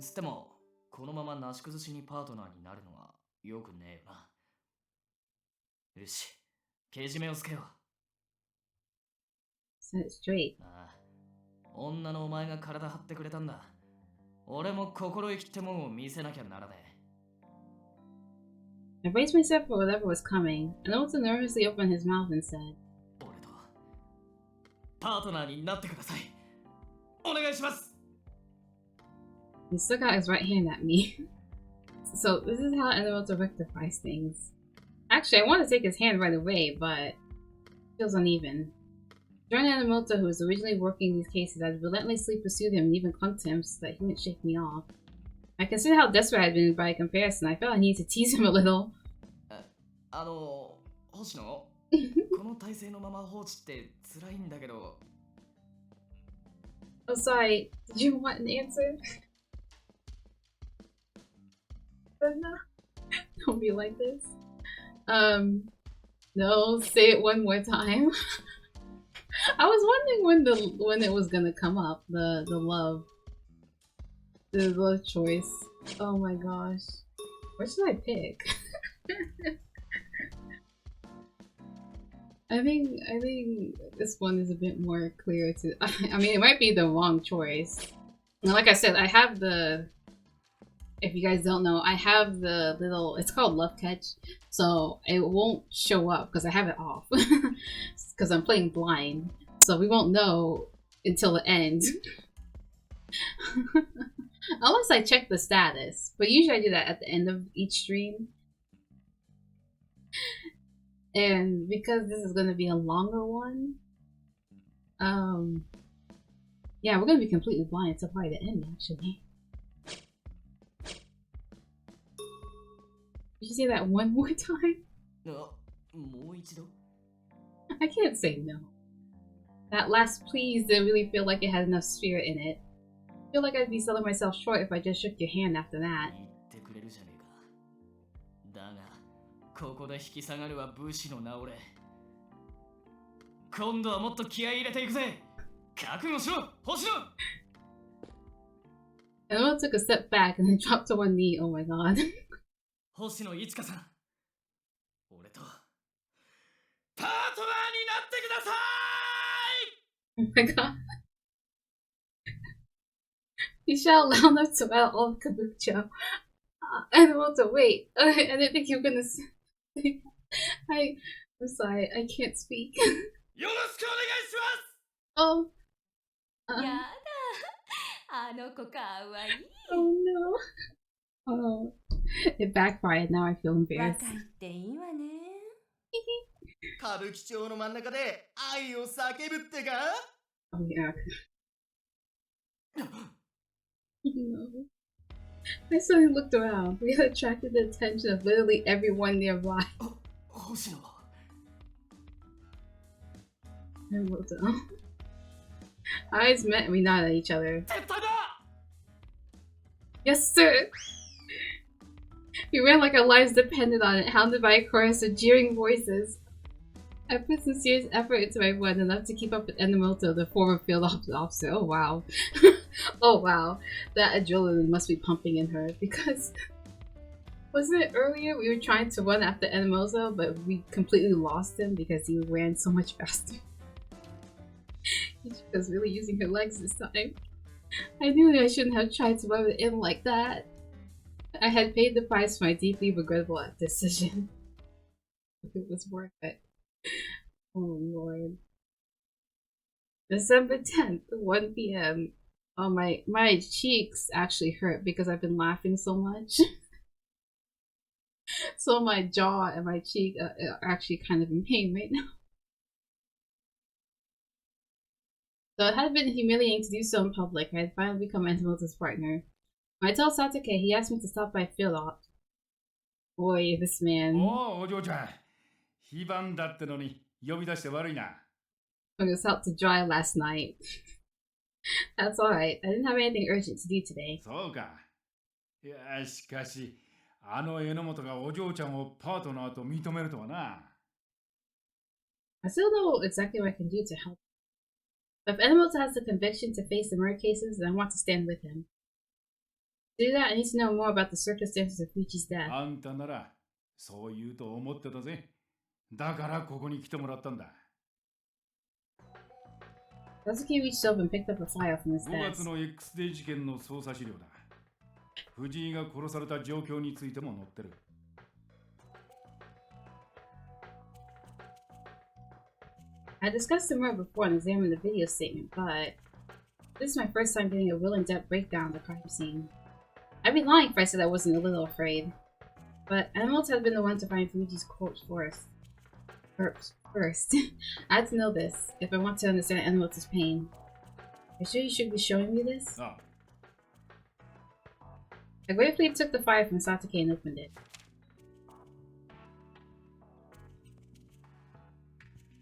つってもこのままなし崩しにパートナーになるのはよくねえよな。よし、けじめをつけよう。 Set it straight. ああ、女のお前が体張ってくれたんだ。俺も心意気ってもんを見せなきゃならねえ。 I braced myself for whatever was coming. Enomoto nervously opened his mouth and said, 俺とパートナーになってください。お願いします。 He stuck out his right hand at me. So this is how Enomoto rectifies things. Actually, I want to take his hand right away, but it feels uneven. During Enomoto, who was originally working these cases, I'd relentlessly pursued him and even clung to him so that he wouldn't shake me off. I considered how desperate I'd been by comparison. I felt I needed to tease him a little. 星野この体勢のまま放置って辛いんだけど。 Oh, sorry. Did you want an answer? Don't be like this. No, say it one more time. I was wondering when it was gonna come up, the love choice. Oh my gosh, what should I pick? I think this one is a bit more clear to. I mean, it might be the wrong choice. And like I said, I have the. If you guys don't know, I have the little. It's called Love Catch, so it won't show up because I have it off because I'm playing blind. So we won't know until the end. Unless I check the status. But usually I do that at the end of each stream. And because this is going to be a longer one, yeah, we're going to be completely blind until probably the end, actually. Did you say that one more time? I can't say no. That last please didn't really feel like it had enough spirit in it. I feel like I'd be selling myself short if I just shook your hand after that. ここで引き下がるは武士の名折れ。今度はもっと気合い入れていくぜ。覚悟しろ、星野。 Enomoto took a step back and then dropped to one knee. Oh my god. 星野いちかさん、俺とパートナーになってください。 Oh my god. You shout loud enough to out all of Kabukicho. Enomoto, wait. I didn't think you were gonna say. I'm sorry, I can't speak. よろしくお願いします。 Oh. やだ、あの子かわいい。 Oh no. Oh. It backfired. Now I feel 若 embarrassed. いっていいわね。歌舞伎町の真ん中で愛を叫ぶってか Oh yeah. No. I suddenly looked around. We had attracted the attention of literally everyone nearby. 星野。 Enomoto. Our eyes met and we nodded at each other. 絶対だ。 Yes, sir! We ran like our lives depended on it, hounded by a chorus of jeering voices. I put some serious effort into my run, enough to keep up with Enomoto, the former field officer. Oh wow. Oh wow. That adrenaline must be pumping in her, because wasn't it earlier we were trying to run after Enomoto, but we completely lost him because he ran so much faster. She was really using her legs this time. I knew I shouldn't have tried to run with him like that. I had paid the price for my deeply regrettable decision. It was worth it. Oh lord. December 10th, 1 p.m. Oh, my cheeks actually hurt because I've been laughing so much. So my jaw and my cheek are actually kind of in pain right now. Though it had been humiliating to do so in public, I had finally become Enomoto's partner. When I told Satake, he asked me to stop by field op. Boy, this man. お嬢ちゃん、非番だってのに呼び出して悪いな。I was helped to dry last night. That's alright. I didn't have anything urgent to do today. そうか。いや、しかし、あの榎本がお嬢ちゃんをパートナーと認めるとはな。I still don't know exactly what I can do to help. But if Enomoto has the conviction to face the murder cases, then I want to stand with him. To do that, I need to know more about the circumstances of Fuji's death. あんたなら、そう言うと思ってたぜ。だからここに来てもらったんだ。Sasuke reached over and picked up a file from his 5 desk. 月の X デー事件の捜査資料だ。藤井が殺された状況についても載ってる。I discussed the murder before and examined the video statement, but this is my first time getting a real in-depth breakdown of the crime scene. I'd be lying if I said I wasn't a little afraid. But Enomoto had been the one to find Fuji's corpse first. I had to know this if I want to understand Enomoto's pain. Are you sure you should be showing me this? Ah. I gratefully took the file from Satake and opened it.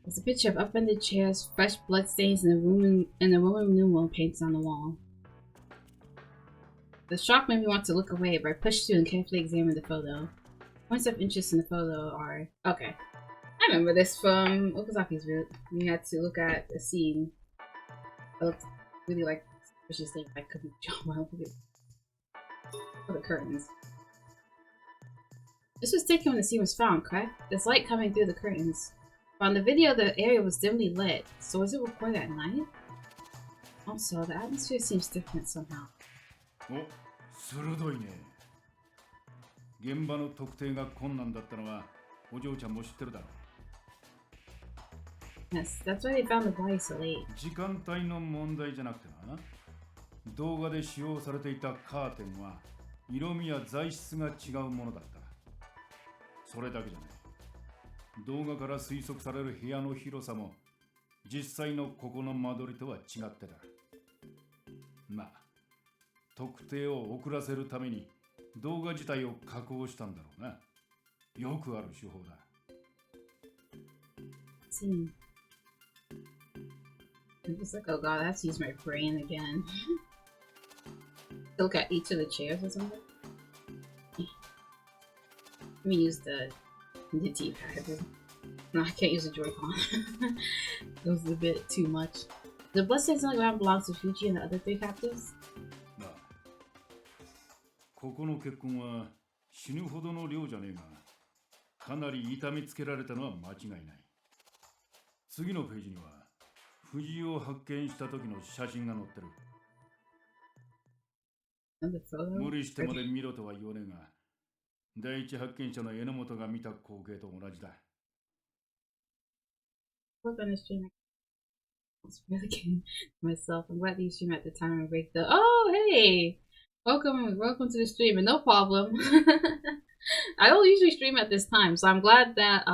There's a picture of upended chairs, fresh bloodstains, and a Roman numeral paints on the wall. The shock made me want to look away, but I pushed through and carefully examined the photo. Points of interest in the photo are... Okay. I remember this from Okazaki's route. We had to look at a scene that looked really like suspicious thing I couldn't draw well with it. Oh, the curtains. This was taken when the scene was found, correct? There's light coming through the curtains. But on the video, the area was dimly lit, so was it recorded at night? Also, the atmosphere seems different somehow. お、鋭いね。現場の特定が困難だったのはお嬢ちゃんも知ってるだろう。 Yes, that's why they found the body so late. 時間帯の問題じゃなくてな。動画で使用されていたカーテンは色味や材質が違うものだった。それだけじゃない。動画から推測される部屋の広さも実際のここの間取りとは違ってた。まあ、特定を遅らせるために動画自体を加工したんだろうな。よくある手法だ。See. I'm just like, oh god, I have to use my brain again. Look at each of the chairs or something. Let me use the D-pad. No, I can't use the Joy-Con. It was a bit too much. The bloodstains on the ground belongs to Fuji and the other 3 captives? なあ、ここの血痕は死ぬほどの量じゃねえが、かなり痛めつけられたのは間違いない。次のページには藤井を発見した時の写真が載ってる。無理してまで見ろとは言わねえが、第一発見者の榎本が見た光景と同じだ。Work on the stream. I was really kidding myself. I'm glad you stream at the time and break the. Oh, hey! Welcome to the stream, and no problem. I don't usually stream at this time, so I'm glad that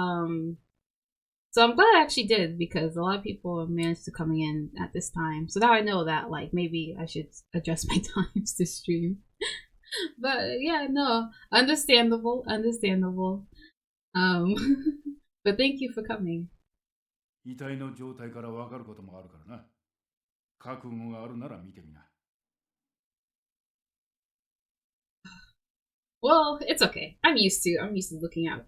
So I'm glad I actually did, because a lot of people managed to coming in at this time. So now I know that, like, maybe I should adjust my times to stream. But yeah, no, understandable. But thank you for coming. 遺体の状態からわかることもあるからな。覚悟があるなら見てみな。Well, it's okay. I'm used to looking at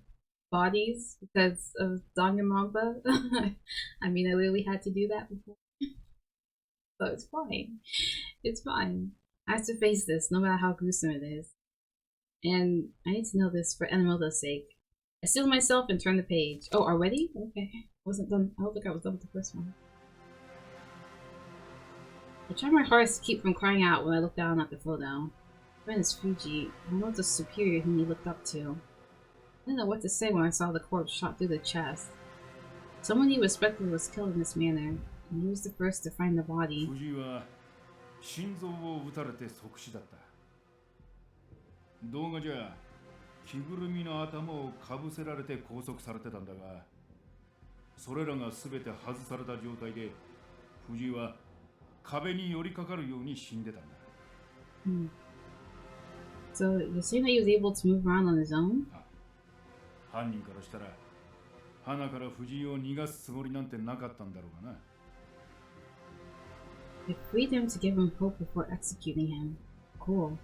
bodies because of Danganronpa. I mean, I literally had to do that before, so it's fine. It's fine. I have to face this, no matter how gruesome it is. And I need to know this for Enomoto's sake. I sealed myself and turned the page. Oh, already? Okay. Wasn't done. I don't think I was done with the first one. I tried my hardest to keep from crying out when I looked down at the photo. Man is Fuji, Enomoto's superior whom he looked up to. I didn't know what to say when I saw the corpse shot through the chest. Someone he respected was killed in this manner, and he was the first to find the body. 藤井は心臓を撃たれて即死だった。動画じゃ着ぐるみの頭をかぶせられて拘束されてたんだが、それらが全て外された状態で藤井は壁に寄りかかるように死んでたんだ。So you're saying that he was able to move around on his own? 犯人からしたら花から藤井を逃がすつもりなんてなかったんだろうがな。They freed him to give him hope before executing him. Cool.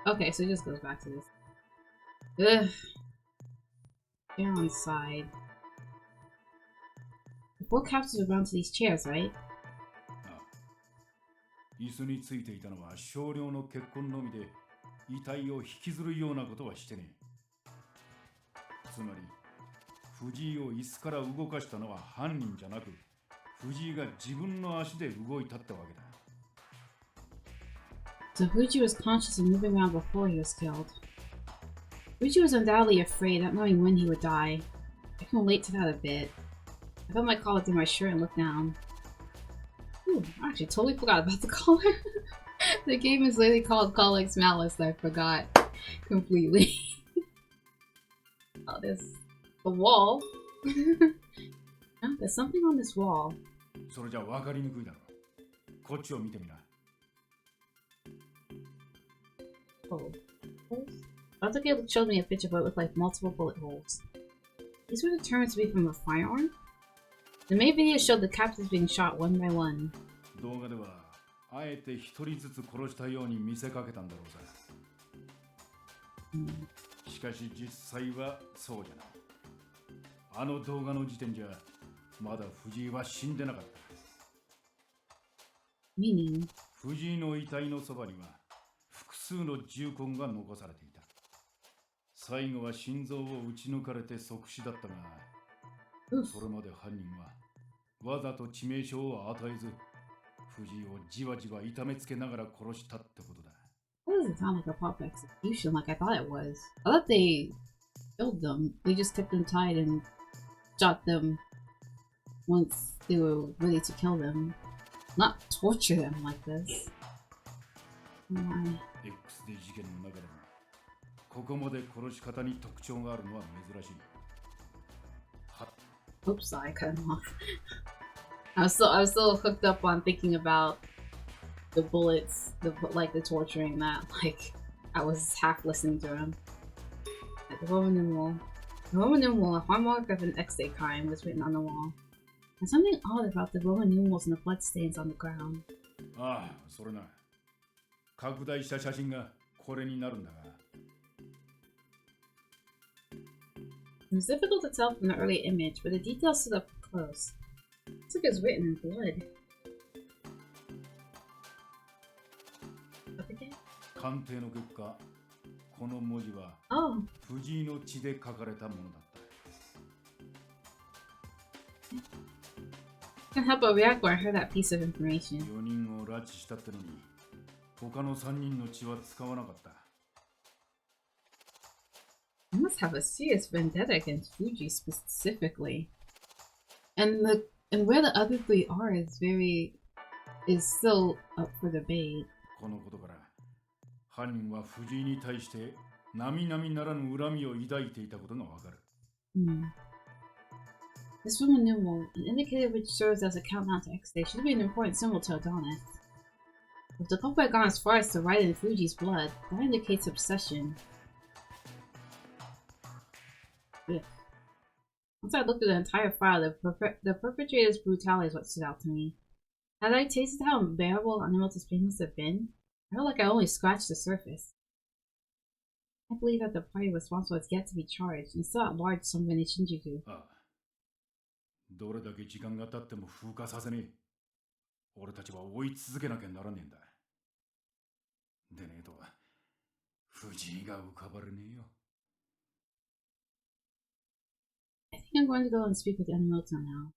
Okay, so it just goes back to this. Ugh. They're on side. The four captives were bound to these chairs, right? 椅子についていたのは少量の血痕のみで遺体を引きずるようなことはしてねえ。つまり藤井を椅子から動かしたのは犯人じゃなく、藤井が自分の足で動いたってわけだ。So Fuji was conscious of moving around before he was killed. Fuji was undoubtedly afraid, not knowing when he would die. I can relate to that a bit. I felt my collar through my shirt and looked down. Ooh, I actually totally forgot about the collar. The game is literally called Colleagues Malice. I forgot completely. Oh, there's a wall. Oh, there's something on this wall. それじゃ分かりにくいだろう。こっちを見てみな。Oh, holes? I thought it showed me a picture of what looked like multiple bullet holes. These were determined to be from a firearm? The main video showed the captives being shot one by one. 動画ではあえて一人ずつ殺したように見せかけたんだろうさ。しかし実際はそうじゃない。あの動画の時点じゃまだ藤井は死んでなかった。Meaning? 藤井の遺体のそばには複数の銃痕が残されていた。最後は心臓を撃ち抜かれて即死だったが、それまで犯人はわざと致命傷を与えず、藤井をじわじわ痛めつけながら殺したってことだ。That doesn't sound like a pop execution like I thought it was. I thought they killed them. They just kept them tied and shot them once they were ready to kill them. Not torture them like this. Why? XD 事件の中でもここまで殺し方に特徴があるのは珍しい。Oops, I cut him off. I was so hooked up on thinking about the bullets, the torturing that I was half listening to him. Like the Roman numeral. The Roman numeral, a hallmark of an X-Day crime, was written on the wall. There's something odd about the Roman numerals and the bloodstains on the ground. ああ、それな。拡大した写真がこれになるんだが。It was difficult to tell from the early image, but the details stood up close. Looks like it's written in blood. Up again? 鑑定の結果、この文字は藤井の血で書かれたものだった。Can't help but react when I heard that piece of information. 4人を拉致したってのに、他の3人の血は使わなかった。I must have a serious vendetta against Fuji specifically. And where the other three are is still up for debate. このことから犯人は藤井に対して並々ならぬ恨みを抱いていたことがわかる。This Roman numeral, an indicator which serves as a countdown to X-Day, should be an important symbol to Adonis. If the couple had gone as far as to write in Fuji's blood, that indicates obsession. Once I looked through the entire file, the perpetrator's brutality is what stood out to me. Had I tasted how unbearable Enomoto's pain must have been? I felt like I only scratched the surface. I believe that the party responsible is yet to be charged, and still at large somewhere in Shinjuku. ああ、どれだけ時間が経っても風化させねえ。俺たちは追い続けなきゃならねえんだ。でねえと、藤井が浮かばれねえよ。I think I'm going to go and speak with Enomoto now.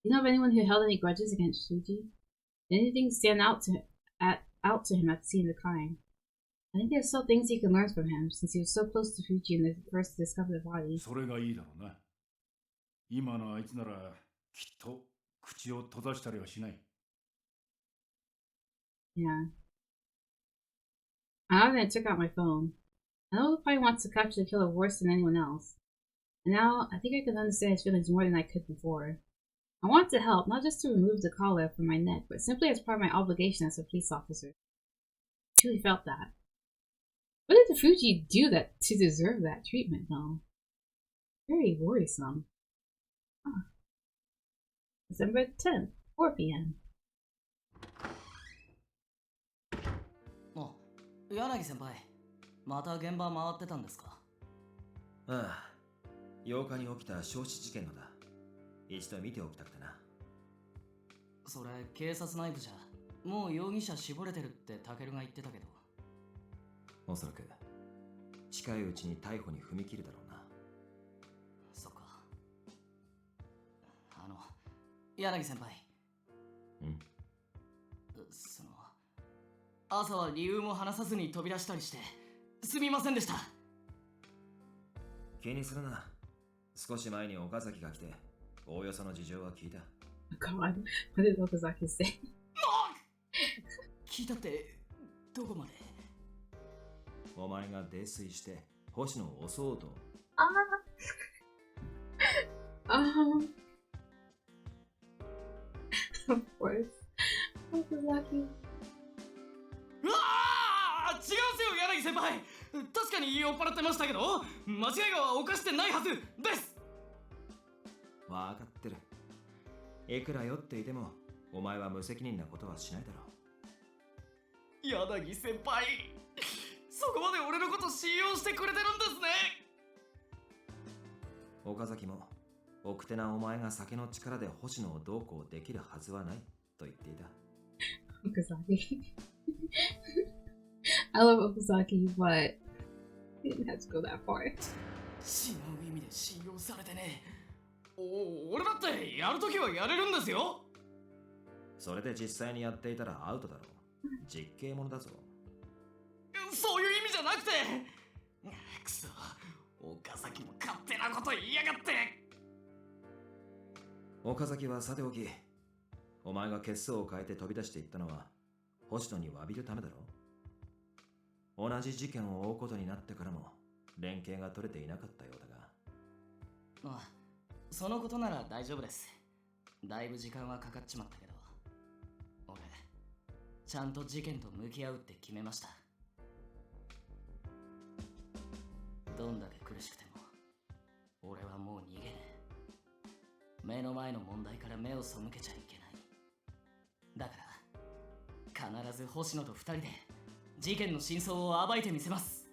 Do you know of anyone who held any grudges against Fuji? Did anything stand out to him at the scene of the crime? I think there's still things he can learn from him, since he was so close to Fuji in the first to discover the body. それがいいだろうな。今のあいつならきっと口を閉ざしたりはしない。Yeah. I then took out my phone. I know he probably wants to capture the killer worse than anyone else. And now, I think I can understand his feelings more than I could before. I wanted to help, not just to remove the collar from my neck, but simply as part of my obligation as a police officer. I truly felt that. What did the Fuji do that to deserve that treatment, though? Very worrisome. Huh. December 10th, 4 p.m. あ、柳先輩、また現場回ってたんですか？ああ、8日に起きた焼死事件のだ。一度見ておきたくてな。それ、警察内部じゃ、もう容疑者絞れてるってタケルが言ってたけど。おそらく、近いうちに逮捕に踏み切るだろうな。そっか。柳先輩。その、朝は理由も話さずに飛び出したりして、すみませんでした。気にするな。少し前に岡崎が来て、おおよその事情は聞いた。God, what did Okazaki say? 聞いたって、どこまで？お前が泥酔して星野を襲おうと。Of course. Okazaki. うわー！違うんすよ、柳先輩。確かに酔っ払ってましたけど、間違いは犯してないはずです。わかってる。いくら酔っていても、お前は無責任なことはしないだろう。柳先輩、そこまで俺のこと信用してくれてるんですね。岡崎も、奥手なお前が酒の力で星野をどうこうできるはずはないと言っていた。Okazaki. I love Okazaki, but he didn't have to go that far. 違う意味で信用されてね。俺だってやるときはやれるんですよ。それで実際にやっていたらアウトだろう。実刑者だぞ。そういう意味じゃなくて。くそ、岡崎も勝手なこと言いやがって。岡崎はさておき、お前が血相を変えて飛び出していったのは星野に詫びるためだろう。同じ事件を追うことになってからも連携が取れていなかったようだが。ああ、そのことなら大丈夫です。だいぶ時間はかかっちまったけど、俺ちゃんと事件と向き合うって決めました。どんだけ苦しくても俺はもう逃げねえ。目の前の問題から目を背けちゃいけない。だから必ず星野と二人で事件の真相を暴いてみせます。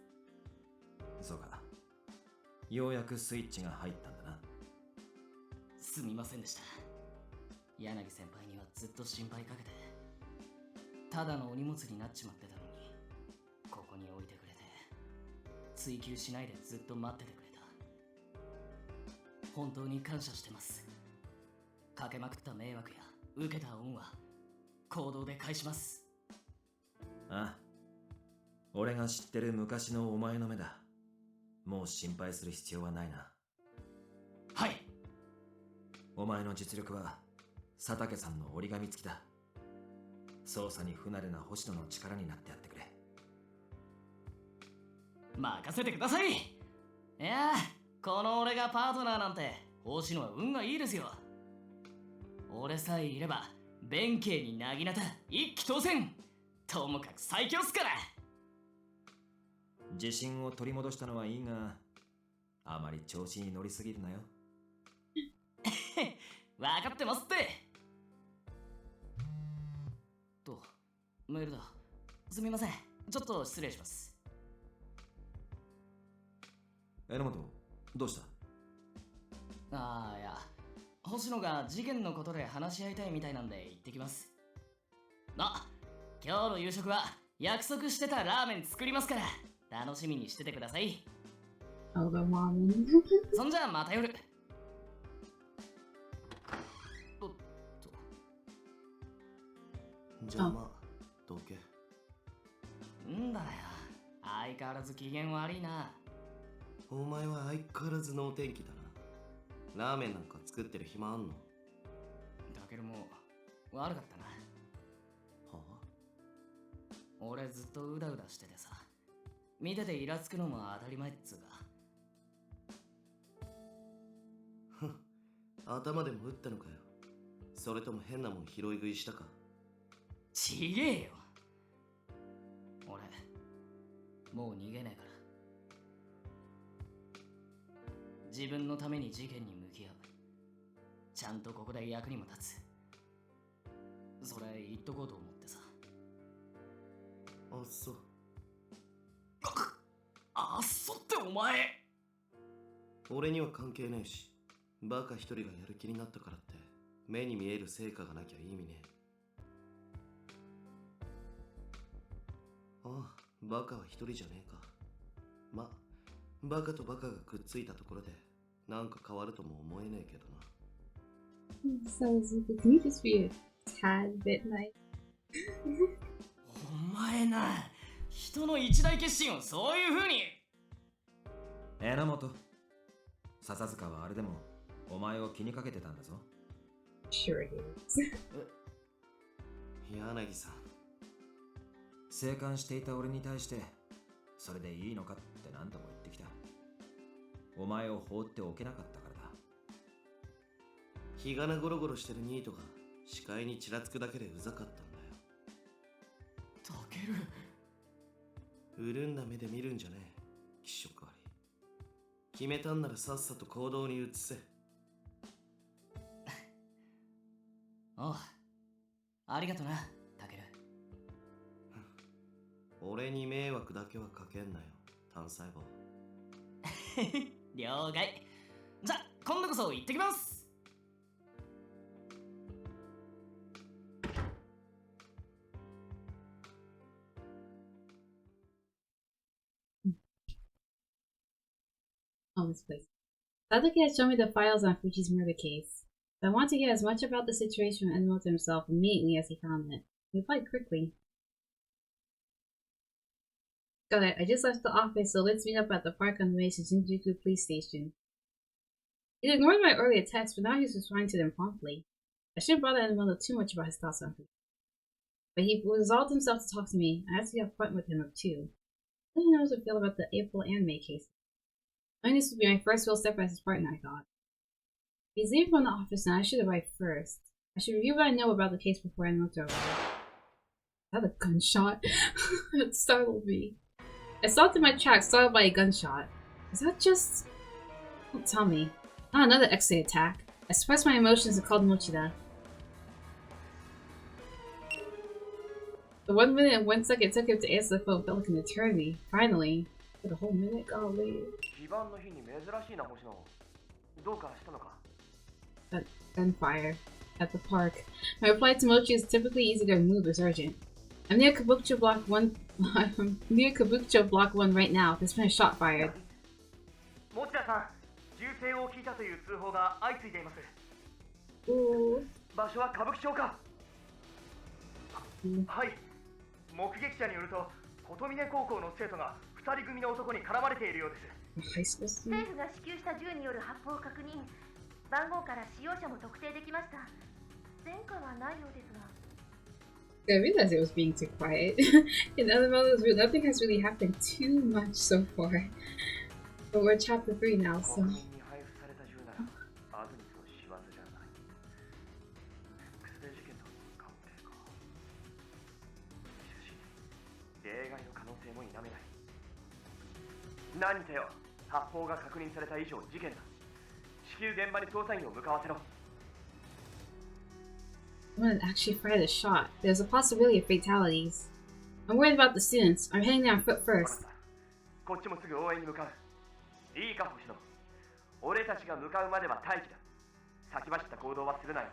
そうか、ようやくスイッチが入ったんだな。すみませんでした。柳先輩にはずっと心配かけて、ただのお荷物になっちまってたのに、ここに置いてくれて、追求しないでずっと待っててくれた。本当に感謝してます。かけまくった迷惑や受けた恩は行動で返します。ああ、俺が知ってる昔のお前の目だ。もう心配する必要はないな。はい。お前の実力は佐竹さんの折り紙付きだ。捜査に不慣れな星野の力になってやってくれ。任せてください。いや、この俺がパートナーなんて星野は運がいいですよ。俺さえいれば弁慶になぎなた一騎当選。ともかく最強っすから。自信を取り戻したのはいいが、あまり調子に乗りすぎるなよ。分かってますって。と、メールだ。すみません。ちょっと失礼します。榎本、どうした？ああ、いや、星野が事件のことで話し合いたいみたいなんで行ってきます。あ、今日の夕食は約束してたラーメン作りますから、楽しみにしててください。Oh, the mom. そんじゃまた夜。おっと。じゃあまあ、どけ。んだよ。相変わらず機嫌悪いな。お前は相変わらず能天気だな。ラーメンなんか作ってる暇あんの？だけども悪かったな。はあ？俺ずっとうだうだしててさ、見ててイラつくのも当たり前っつうか。頭でも打ったのかよ。それとも変なもん拾い食いしたか？ちげえよ。俺もう逃げねえから。自分のために事件に向き合う。ちゃんとここで役にも立つ。それ言っとこうと思ってさ。あっそ。あっそってお前。俺には関係ないし、バカ一人がやる気になったからって目に見える成果がなきゃ意味ねえ。ああ、バカは一人じゃねえか。まあ、バカとバカがくっついたところでなんか変わるとも思えねえけどな。So can you just be a tad bit nice? お前な、人の一大決心をそういう風に。榎本、笹塚はあれでもお前を気にかけてたんだぞ。Sure he is. 柳さん、生還していた俺に対してそれでいいのかって何度も言ってきた。お前を放っておけなかったからだ。日がなゴロゴロしてるニートが視界にちらつくだけでうざかったんだよ。タケル。潤んだ目で見るんじゃねえ、気色悪い。決めたんならさっさと行動に移せ。おう、ありがとな、タケル。俺に迷惑だけはかけんなよ、単細胞。了解。じゃ、今度こそ行ってきます。Oh, this place. Sadaki has shown me the files on Fuji's murder case. I want to hear as much about the situation from Enomoto himself immediately as he found it. He replied quickly. Got it. I just left the office, so let's meet up at the park on the way to Shinjuku Police Station. He ignored my earlier text, but now he's responding to them promptly. I shouldn't bother Enomoto too much about his thoughts on Fuji. But he resolved himself to talk to me. I had to get upfront with him too. Who knows what I feel about the April anime case? I mean, this would be my first real step as his partner, I thought. If he's leaving from the office now, I should arrive first. I should review what I know about the case before Enomoto arrives. Is that a gunshot? It startled me. I stopped in my tracks, startled by a gunshot. Is that just... Don't tell me. Not another X-ray attack. I suppressed my emotions and called Mochida. The 1 minute and 1 second it took him to answer the phone felt like an eternity. Finally. For the whole minute? Golly. Gunfire. At the park. My reply to Mochi is typically easy to remove as urgent. I'm near Kabukicho Block 1. I'm near Kabukicho Block 1 right now. There's been a shot fired. Ooh. 場所は歌舞伎町か。はい。目撃者によると、琴峰高校の生徒が2人組の男に絡まれているようです。政府が支給した銃による発砲を確認。番号から使用者も特定できました。前科はないようですが。I realized it was being too quiet. In other models, nothing has really happened too much so far. But we're chapter 3 now, so. Someone actually fired a shot. There's a possibility of fatalities. I'm worried about the students. I'm heading down foot 分かっ first. た。こっちもすぐ応援に向かう。いいか星野。俺たちが向かうまでは待機だ。先走った行動はするなよ。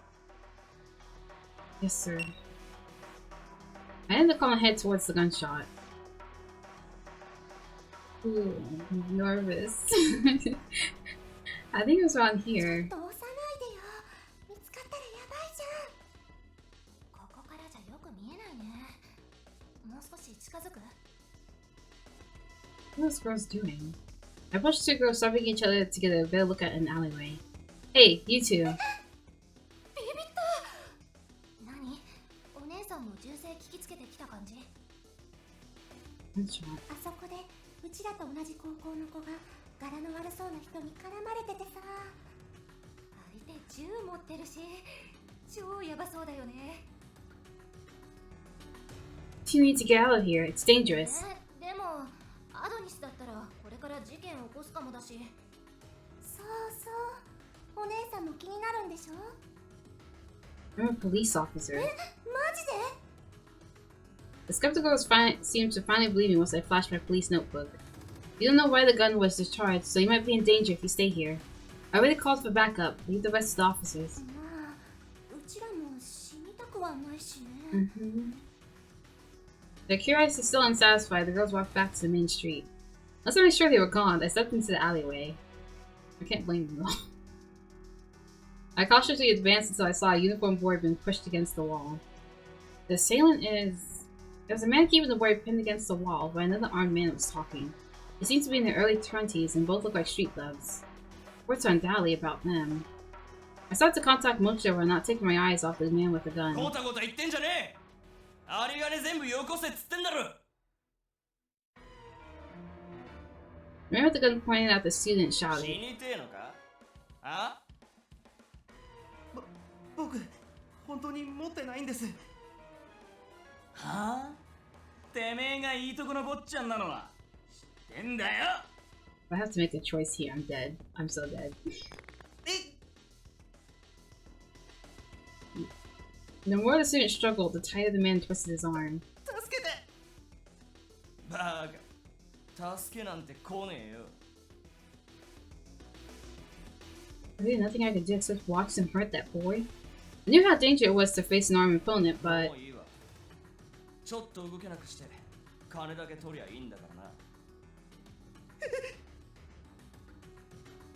Yes, sir. I end up calling head towards the gunshot. Ooh, I'm nervous. I think it was around here. どうさないでよ。見つかったらやばいじゃん。ここからじゃよく見えないね。もう少し近づく？ What are those girls doing? I watched two girls stopping each other to get a better look at an alleyway. Hey, you two. ビビった。何？お姉さんも銃声聞きつけてきた感じ？ Gunshot. あそこでうちらと同じ高校の子が柄の悪そうな人に絡まれててさ。相手銃持ってるし、超ヤバそうだよね。You need to get out of here. It's dangerous. でもアドニスだったらこれから事件を起こすかもだし。そうそう。お姉さんも気になるんでしょ？ I'm a police officer. マジで？ The skeptical seemed to finally believe me once I flashed my police notebook. You don't know why the gun was discharged, so you might be in danger if you stay here. I already called for backup. Leave the rest to the officers. まあ、うちらも死にたくはないしね。Their curiosity still unsatisfied, the girls walked back to the main street. Once I was sure they were gone, I stepped into the alleyway. I can't blame them though. I cautiously advanced until I saw a uniformed boy being pushed against the wall. The assailant is... There was a man keeping the boy pinned against the wall, while another armed man was talking. They seemed to be in their early 20s and both looked like street thugs. Words are undoubtedly about them. I started to contact Mocho while not taking my eyes off the man with the gun. ゴタゴタ言ってんじゃねえ。ありがね全部よこせっつってんだろ。The man with the gun pointed at the student 死 shouted. にてえのか？あ？僕本当に持ってないんです。はあ？てめえがいいとこの坊ちゃんなのは知ってんだよ。If I have to make a choice here, I'm dead. I'm so dead. The more the student struggled, the tighter the man twisted his arm. 助けて。バカ。助けなんて来ねえよ。Really nothing I could do except watch them hurt that boy? I knew how dangerous it was to face an armed opponent, but もういいわ。ちょっと動けなくして金だけ取りゃいいんだからな。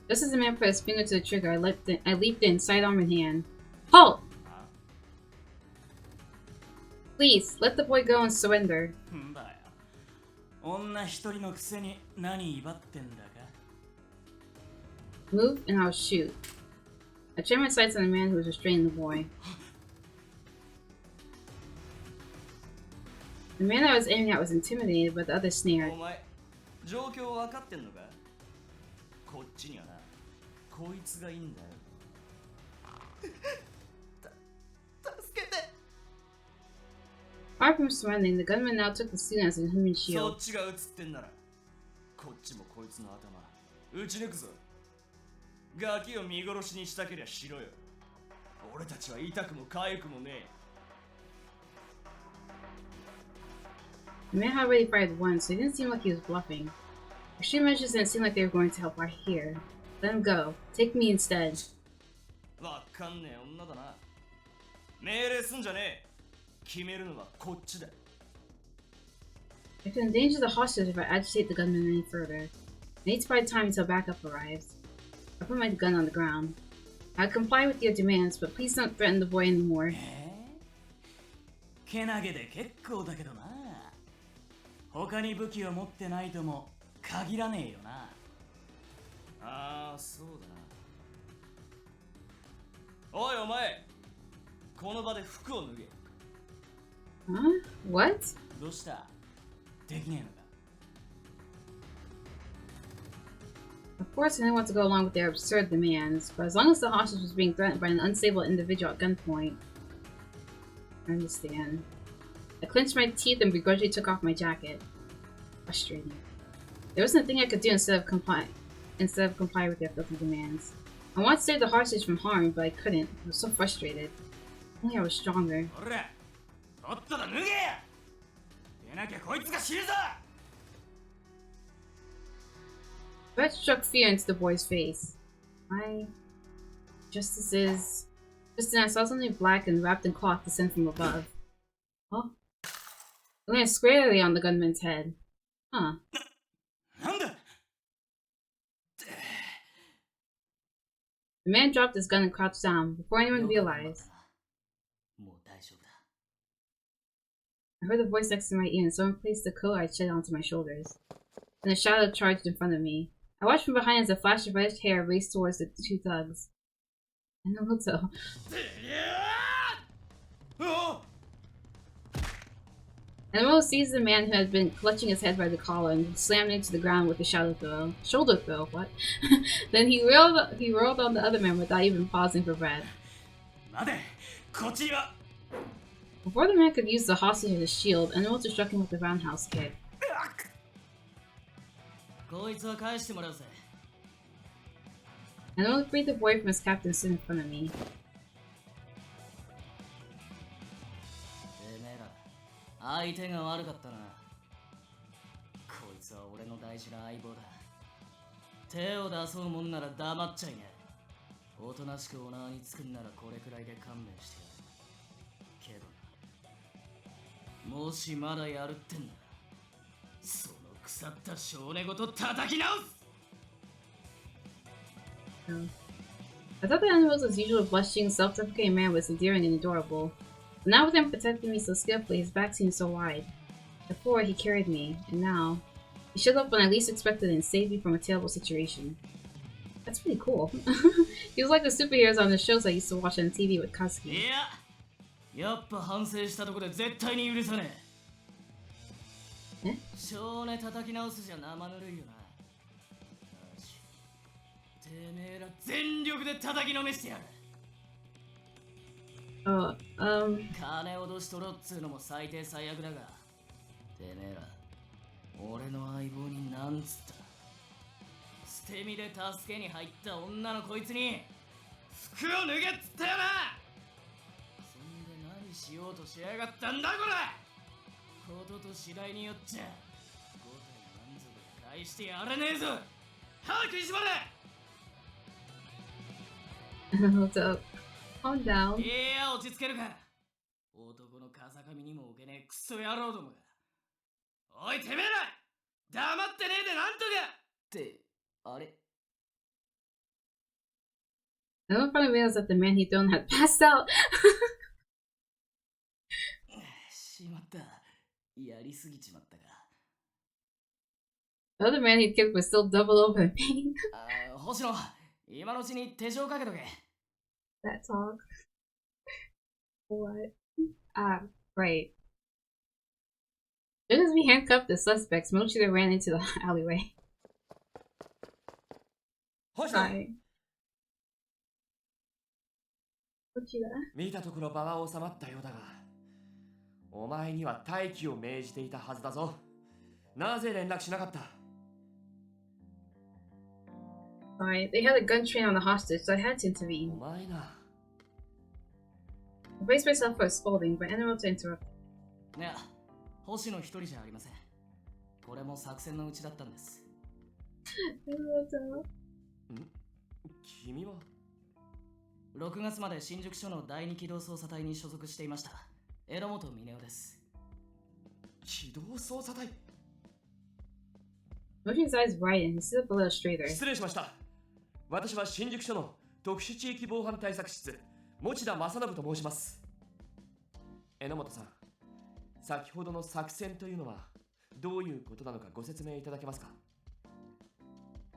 just as the man put his finger to the trigger, I leaped in, sidearm in hand. Halt! Please, let the boy go and surrender. んだよ。女一人のくせに何威張ってんだか。Move and I'll shoot. I trained my sights on the man who was restraining the boy. The man I was aiming at was intimidated, but the other sneered. お前、状況分かってんのか？こっちにはな、こいつがいいんだよ。助けて。Far from surrendering, the gunman now took the student as a human そ shield. っちが撃つってんなら、こっちもこいつの頭、撃ち抜くぞ。ガキを見殺しにしたけりゃしろよ。俺たちは痛くも痒くもねえ。The man had already fired once, so he didn't seem like he was bluffing. Extreme measures didn't seem like they were going to help right here. Let him go. Take me instead. わかんねえ女だな。命令すんじゃねえ。決めるのはこっちだ。I could endanger the hostage if I agitate the gunman any further. I need to buy time until backup arrives. I put my gun on the ground. I'll comply with your demands, but please don't threaten the boy anymore. けなげで結構だけどな。他に武器を持ってないとも限らねえよな。ああ、そうだな。おいお前、この場で服を脱げ。Huh? What? どうした？できねえのか？ Of course, I didn't want to go along with their absurd demands, but as long as the hostage was being threatened by an unstable individual at gunpoint, I understand. I clenched my teeth and begrudgingly took off my jacket. Frustrating. There wasn't a thing I could do instead of comply with their filthy demands. I wanted to save the hostage from harm, but I couldn't. I was so frustrated. Only I was stronger. ほら、とっとと脱げや。でなきゃこいつが死ぬぞ。 Red struck fear into the boy's face. My justices. Just then I saw something black and wrapped in cloth descend from above. Oh. It landed squarely on the gunman's head. Huh. なんだ。 The man dropped his gun and crouched down before anyone よく頑張った realized. な。もう大丈夫だ。 I heard a voice next to my ear and someone placed the coat I'd shed onto my shoulders. Then a shadow charged in front of me. I watched from behind as a flash of reddish hair raced towards the two thugs. Enomoto. Enomoto seized the man who had been clutching his head by the collar and slammed into the ground with a shoulder throw. What? Then he rolled on the other man without even pausing for breath. 待て、こっちは。 Before the man could use the hostage as a shield, Enomoto struck him with a roundhouse kick. こいつは返してもらうぜ。 Enomoto freed the boy from his captain sitting in front of me. てめえら、相手が悪かったな。こいつは俺の大事な相棒だ。手を出そうもんなら黙っちゃいね。おとなしくオナーにつくんならこれくらいで勘弁してやる。けどな、もしまだやるってんなら、その腐った少年ごと叩き直す。 I thought that Enomoto's usual blushing, self-deprecating man was endearing and adorable. But now with him protecting me so skillfully, his back seemed so wide. Before, he carried me, and now, he showed up when I least expected it and saved me from a terrible situation. That's pretty cool. He was like the superheroes on the shows I used to watch on TV with Kazuki. いや、やっぱ反省したとこで絶対に許さねえ。え？少年叩き直すじゃ生ぬるいよな。よし、てめえら全力で叩きのめしてやる。Oh, 金を脅し取ろうっつうのも最低最悪だが、てめえら、俺の相棒になんつった。捨て身で助けに入った女のこいつに服を脱げっつったよな。そんで何しようとしやがったんだこれ。ことと次第によっちゃ5体満足で返してやれねえぞ。歯食いしばれ。 Enomoto, calm down. いや、落ち着けるか。男の風上にも置けねえクソ野郎どもが。おいてめえら、黙ってねえでなんとかって、あれ Enomoto finally realized that the man he'd thrown had passed out. しまった。やりすぎちまったか。 The other man he'd kicked was still doubled over in pain. 星野、今のうちに手錠かけとけ。 That talk. What? Ah, right. Just as we handcuffed the suspects, Mochida ran into the alleyway. 星野、 Hi. Mochida? 見たところ場は収まったようだが、お前には待機を命じていたはずだぞ。なぜ連絡しなかった？ Sorry, they had a gun train on the hostage, so I had to お intervene. 前な。 I braced myself for a scolding, but Enomoto interrupted. いや、星野一人じゃありません。これも作戦のうちだったんです。 Enomoto. 君は6月まで新宿署の第2機動捜査隊に所属していました。榎本峰夫です。機動捜査隊？ Mochida's eyes widened, he stood up a little straighter. 失礼しました。私は新宿署の特殊地域防犯対策室、持田正信と申します。榎本さん、先ほどの作戦というのはどういうことなのかご説明いただけますか？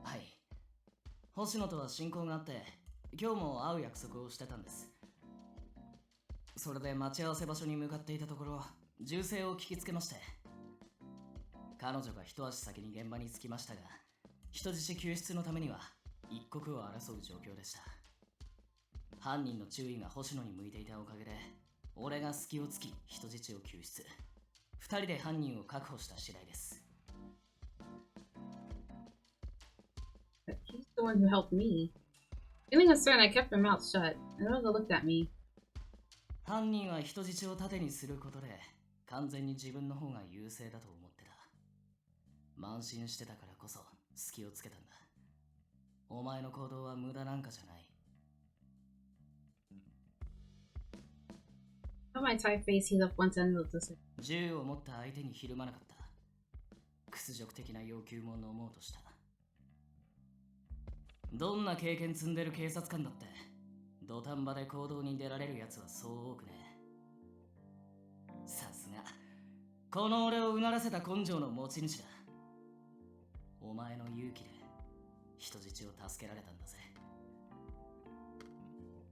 はい。星野とは親交があって、今日も会う約束をしてたんです。それで待ち合わせ場所に向かっていたところ、銃声を聞きつけまして、彼女が一足先に現場に着きましたが、人質救出のためには一刻を争う状況でした。犯人の注意が星野に向いていたおかげで、俺が隙をつき人質を救出。二人で犯人を確保した次第です。But he's the one who helped me. Feeling uncertain, I kept my mouth shut. Enomoto looked at me. 犯人は人質を盾にすることで完全に自分の方が優勢だと思ってた。慢心してたからこそ隙をつけたんだ。お前の行動は無駄なんかじゃない。How my tight face heat up once Enomoto said. 銃を持った相手にひるまなかった。屈辱的な要求も飲もうとした。どんな経験積んでる警察官だって土壇場で行動に出られるやつはそう多くね。さすがこの俺をうならせた根性の持ち主だ。お前の勇気で人質を助けられたんだぜ。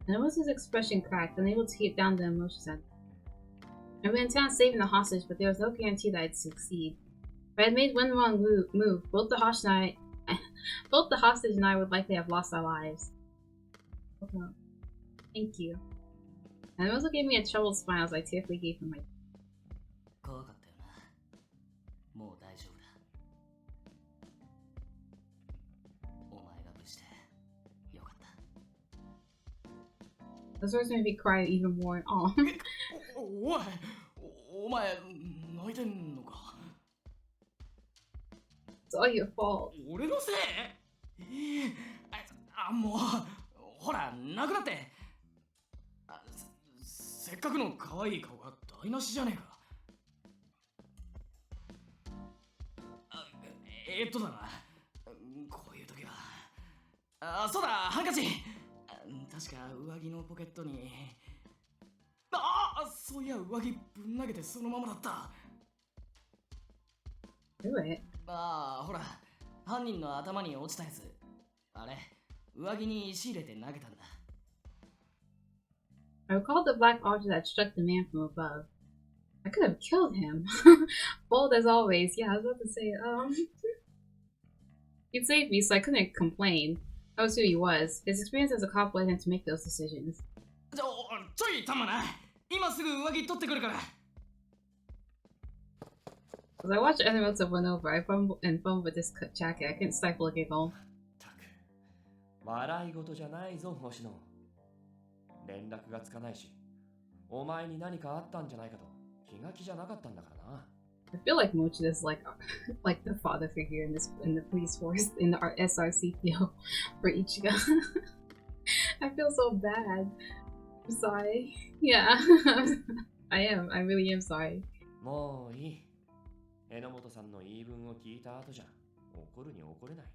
Enomoto's expression cracked, unable to keep down the emotions. I went intent on saving the hostage, but there was no guarantee that I'd succeed. If I had made one wrong move, both the hostage and I would likely have lost our lives. Okay. Thank you. And it also gave me a troubled smile as I tearfully gave him my. 怖かったよな。もう大丈夫だ。お前が無事でよかった。Those words made me cry even more. Aw. お前泣いてんのか。 It's all your fault. 俺のせい？もうほらなくなって。せっかくの可愛い顔が台無しじゃねえか。だな、こういう時はそうだ、ハンカチ。確か上着のポケットに。そういや上着ぶん投げてそのままだった。Do it. ほら犯人の頭に落ちたやつ、あれ上着に石入れて投げたんだ。I recalled the black object that struck the man from above. I could have killed him. Bold as always. Yeah, I was about to say, He'd saved me, so I couldn't complain. That was who he was. His experience as a cop led him to make those decisions. ちょいたまな、今すぐ上着取ってくるから。 As I watched Enomoto went over, I fumbled with this jacket. I couldn't stifle a giggle. たく笑い事じゃないぞ星野。連絡がつかないし、お前に何かあったんじゃないかと気が気じゃなかったんだからな。I feel like Mochida is like the father figure in the police force in the SRC field for Ichigo. I feel so bad. I'm sorry. Yeah, I am. I really am sorry. もういい。榎本さんの言い分を聞いた後じゃ怒るに怒れない。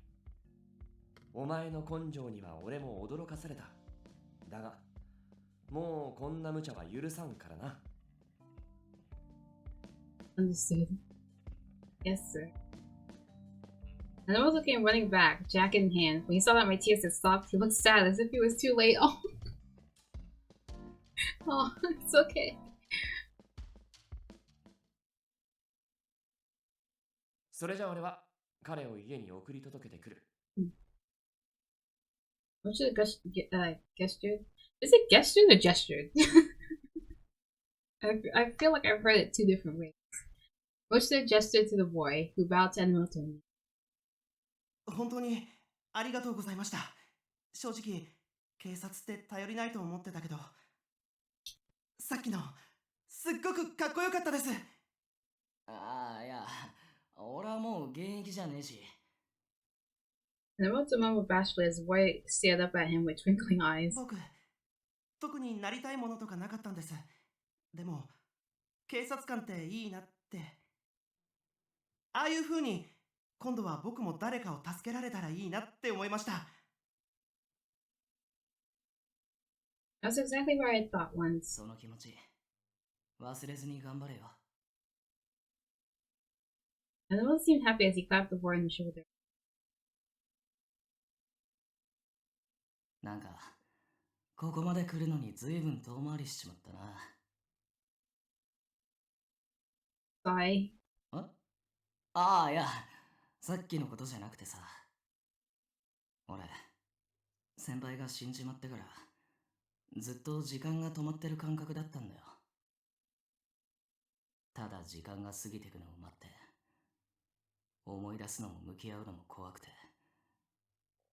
お前の根性には俺も驚かされた。だがもうこんな無茶は許さんからな。Understood. Yes, sir. And Enomoto came running back, jacket in hand. When he saw that my tears had stopped, he looked sad, as if it was too late. Oh, oh, it's okay. それじゃ俺は彼を家に送り届けてくる。Mochida gestured? Is it gestured or gestured? I feel like I've heard it two different ways. Mochida gestured to the boy, who bowed to Enomoto. 本当にありがとうございました。正直、警察って頼りないと思ってたけど、さっきのすっごくかっこよかったです。いや、俺はもう現役じゃねえし。Enomoto mumbled bashfully as the boy stared up at him with twinkling eyes. 僕、特になりたいものとかなかったんです。でも、警察官っていいなって。ああいう風に、今度は僕も誰かを助けられたらいいなって思いました。That's exactly what I thought once. その気持ち、忘れずに頑張れよ。Enomoto seemed happy as he clapped the boy on the shoulder. なんか、ここまで来るのに随分遠回りしちまったな。Sigh. いや、さっきのことじゃなくてさ。俺、先輩が死んじまってから、ずっと時間が止まってる感覚だったんだよ。ただ時間が過ぎてくのを待って、思い出すのも向き合うのも怖くて、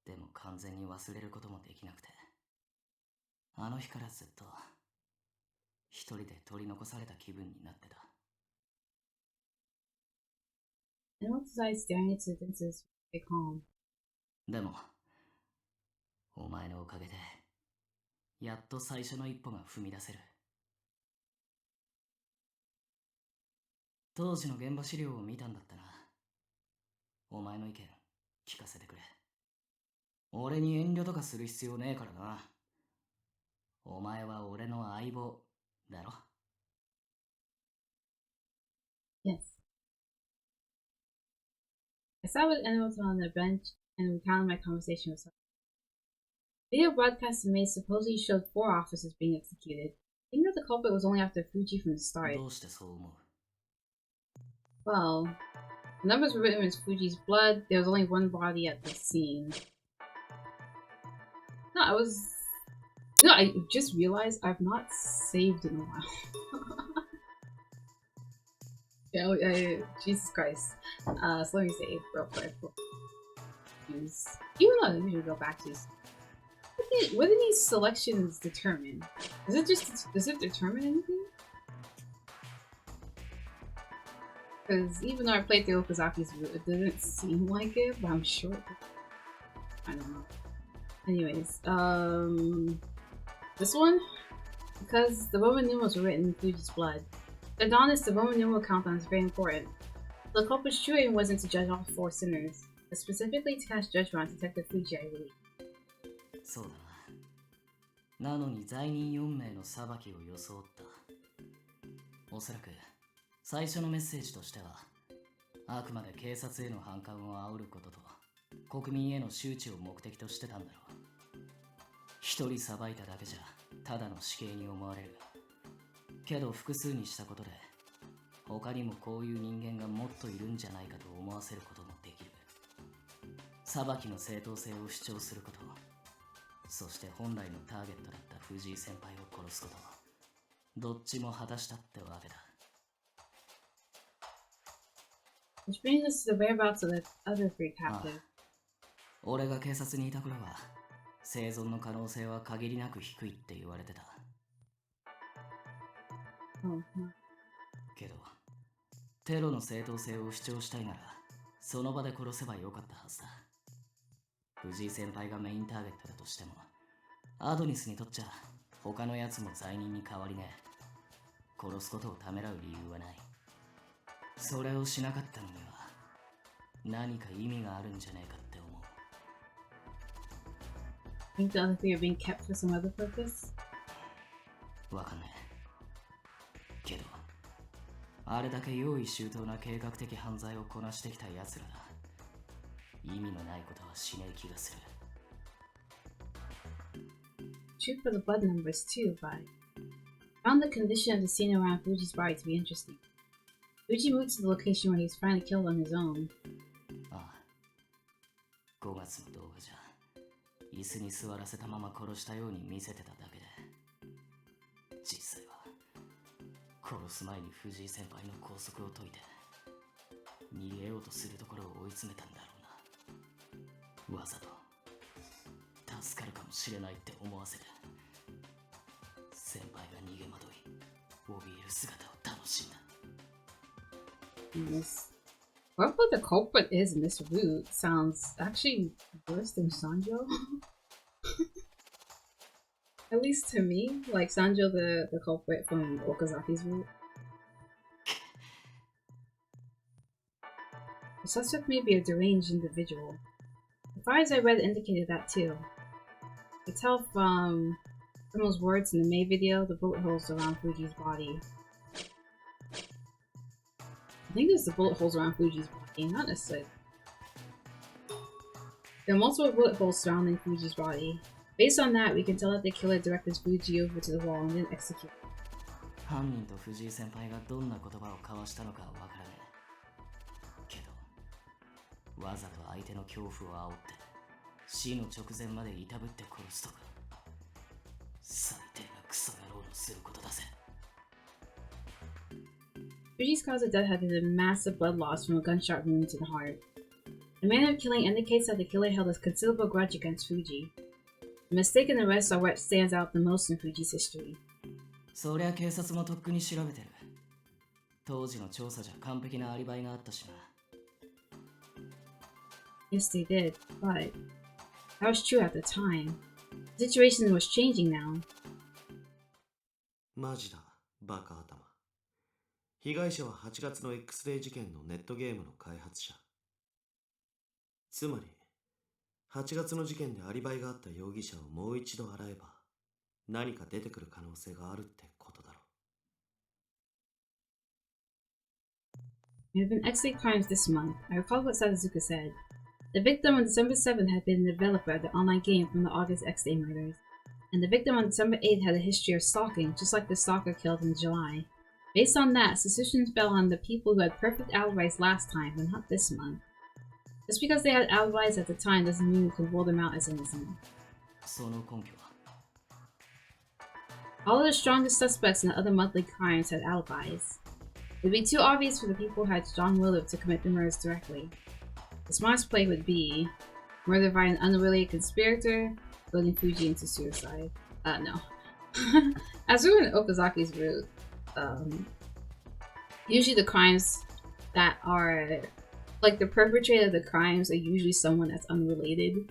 でも完全に忘れることもできなくて、あの日からずっと一人で取り残された気分になってた。Enomoto's eyes staring into the distance, very calm. でも、お前のおかげで、やっと最初の一歩が踏み出せる。当時の現場資料を見たんだったな。お前の意見、聞かせてくれ。俺に遠慮とかする必要ねえからな。お前は俺の相棒だろ。Yes. I sat with Enomoto on the bench and recounted my conversation with him. Video broadcasts made supposedly showed 4 officers being executed. I think that the culprit was only after Fuji from the start. どうしてそう思う？ Well, the numbers were written as Fuji's blood. There was only one body at the scene. No, I just realized I've not saved in a while. Jesus Christ. So let me save real quick. Even though I usually go back to this. What do these selections determine? Does it determine anything? Because even though I played through Okazaki's route, it didn't seem like it, but I'm sure I don't know. Anyways, this one? Because the Roman numerals were written in Fuji's blood. To be honest, the Roman numeral countdown is very important. The culprit's true aim wasn't to judge all 4 sinners, but specifically to cast judgment on Detective Fuji, I believe. そうだな。なのに罪人4名の裁きを装った。おそらく最初のメッセージとしては、あくまで警察への反感を煽ることと国民への周知を目的としてたんだろう。一人裁いただけじゃただの死刑に思われる。けど複数にしたことで他にもこういう人間がもっといるんじゃないかと思わせることもできる。裁きの正当性を主張すること、そして本来のターゲットだった藤井先輩を殺すこと、どっちも果たしたってわけだ。Which brings us to the whereabouts of the other 3 captives. 俺が警察にいた頃は生存の可能性は限りなく低いって言われてた。けどテロの正当性を主張したいならその場で殺せばよかったはずだ。藤井先輩がメインターゲットだとしてもアドニスにとっちゃ他のやつも罪人に変わりねえ。殺すことをためらう理由はない。それをしなかったのには何か意味があるんじゃねえかって思う。 Think the other 3 are being kept for some other purpose? わかんないけどあれだけ用意周到な計画的犯罪をこなしてきた奴らだ。意味のないことはしねえ気がする。 Shoot for the blood numbers too, but I found the condition of the scene around Fuji's body to be interesting. Fuji moved to the location where he was finally killed on his own. ああ、5月の動画じゃ椅子に座らせたまま殺したように見せてただけで、実際は殺す前に藤井先輩の拘束を解いて逃げようとするところを追い詰めたんだろうな。わざと助かるかもしれないって思わせて先輩が逃げ惑い怯える姿を楽しんだ。Whoever the culprit is in this route sounds actually worse than Sanjo. At least to me, like Sanjo, the culprit from Okazaki's route. The suspect may be a deranged individual. The files I read indicated that too. I could tell from those words in the May video, the bullet holes around Fuji's body. I think there's the bullet holes around Fuji's body, not necessarily. There are multiple bullet holes surrounding Fuji's body. Based on that, we can tell that the killer directed Fuji over to the wall and then executed. 犯人と藤井先輩がどんな言葉を交わしたのかはわからねえ。けど、わざと相手の恐怖を煽って死の直前までいたぶって殺すとか、最低なクソ野郎のすることだぜ。Fuji's cause of death had been a massive blood loss from a gunshot wound to the heart. The manner of killing indicates that the killer held a considerable grudge against Fuji. The mistaken arrests are what stands out the most in Fuji's history. そりゃ警察もとっくに調べてる。当時の調査じゃ完璧なアリバイがあったしな。Yes, they did, but that was true at the time. The situation was changing now. マジだ、バカ頭。被害者は8月の X デー事件のネットゲームの開発者。つまり、8月の事件でアリバイがあった容疑者をもう一度洗えば、何か出てくる可能性があるってことだろう。There have been X-ray crimes this month. I recall what Sadazuka said. The victim on December 7th had been the developer of the online game from the August X-Day murders. And the victim on December 8th had a history of stalking, just like the stalker killed in July. Based on that, suspicions fell on the people who had perfect alibis last time, but not this month. Just because they had alibis at the time doesn't mean we can rule them out as innocent. その根拠は All of the strongest suspects in the other monthly crimes had alibis. It would be too obvious for the people who had strong motive to commit the murders directly. The smartest play would be murder by an unrelated conspirator, goading Fuji into suicide. No. As we were in Okazaki's route, usually the crimes that are, like, the perpetrator of the crimes are usually someone that's unrelated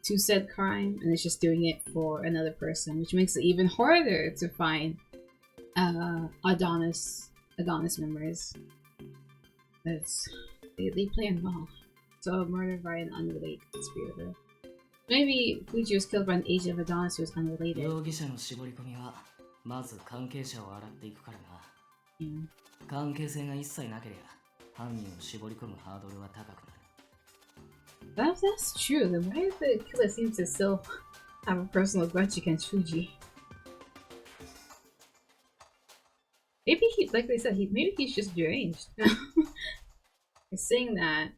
to said crime, and it's just doing it for another person, which makes it even harder to find Adonis members. They planned well. So murder by an unrelated conspirator. Maybe Fuji was killed by an agent of Adonis who was unrelated. 容疑者の絞り込みはまず関係者を洗っていくからな。関係性が一切なければ犯人を絞り込むハードルは高くなる。That's true. Then why does the killer seem to still have a personal grudge against Fuji? Maybe he, like they said, maybe he's just deranged. They're saying that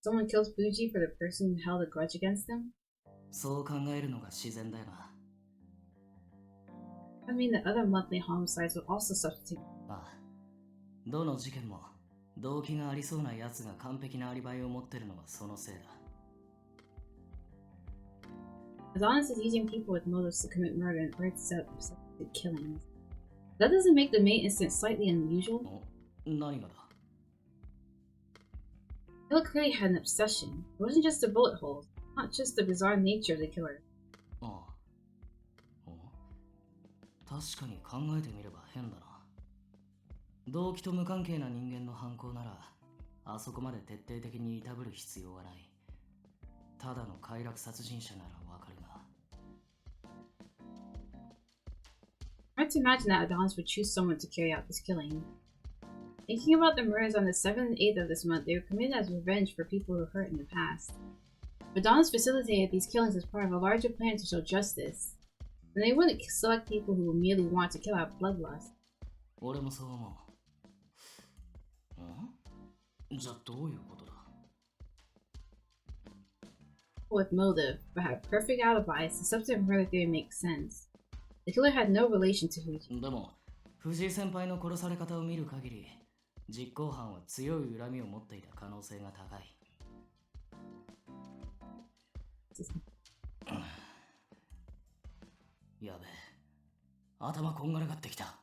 someone kills Fuji for the person who held a grudge against him. そう考えるのが自然だよな。I mean, the other monthly homicides would also substitute. ああ、どの事件も動機がありそうな奴が完璧なアリバイを持ってるのはそのせいだ。Adonis is using people with motives to commit murder in order to substitute killings. That doesn't make the main instance slightly unusual. 何がだ? The killer clearly had an obsession. It wasn't just the bullet holes, not just the bizarre nature of the killer. ああ。確かに考えてみれば変だな。動機と無関係な人間の犯行なら、あそこまで徹底的にいたぶる必要はない。ただの快楽殺人者ならわかるが。Hard to imagine that Adonis would choose someone to carry out this killing. Thinking about the murders on the 7th and 8th of this month, they were committed as revenge for people who hurt in the past. Adonis facilitated these killings as part of a larger plan to show justice. And they wouldn't select people who merely want to kill out bloodlust. 俺もそう思う。じゃあどういうことだ? With motive, but had perfect alibis, the subsequent murder theory makes sense. The killer had no relation to Fuji. でも、藤井先輩の殺され方を見る限り、実行犯は強い恨みを持っていた可能性が高い。やべえ、頭こんがらがってきた。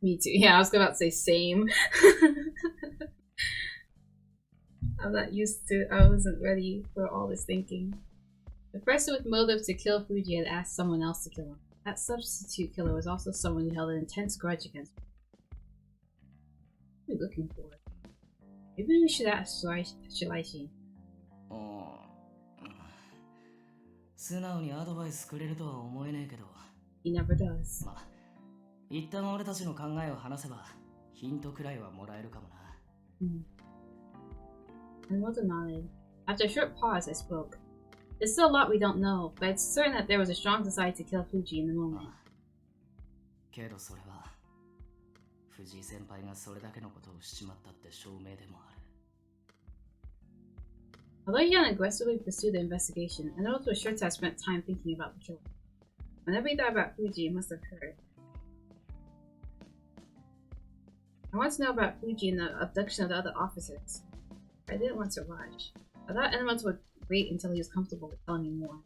Me too. Yeah, I was about to say same. I'm not used to, I wasn't ready for all this thinking. The person with motive to kill Fuji had asked someone else to kill him. That substitute killer was also someone who held an intense grudge against him. What are we looking for? Maybe we should ask Shiraishi. 素直にアドバイスくれるとは思えねえけど。He never does. まあ、一旦俺たちの考えを話せば、ヒントくらいはもらえるかもな。Enomoto nodded. After a short pause, I spoke. There's still a lot we don't know, but it's certain that there was a strong desire to kill Fuji in the moment. けどそれは、藤井先輩がそれだけのことをしちまったって証明でもある。Although he hadn't aggressively pursued the investigation, Enomoto was sure to have spent time thinking about the killer. Whenever he thought about Fuji, it must have hurt. I wanted to know about Fuji and the abduction of the other officers. I didn't want to rush. I thought Enomoto would wait until he was comfortable with telling me more.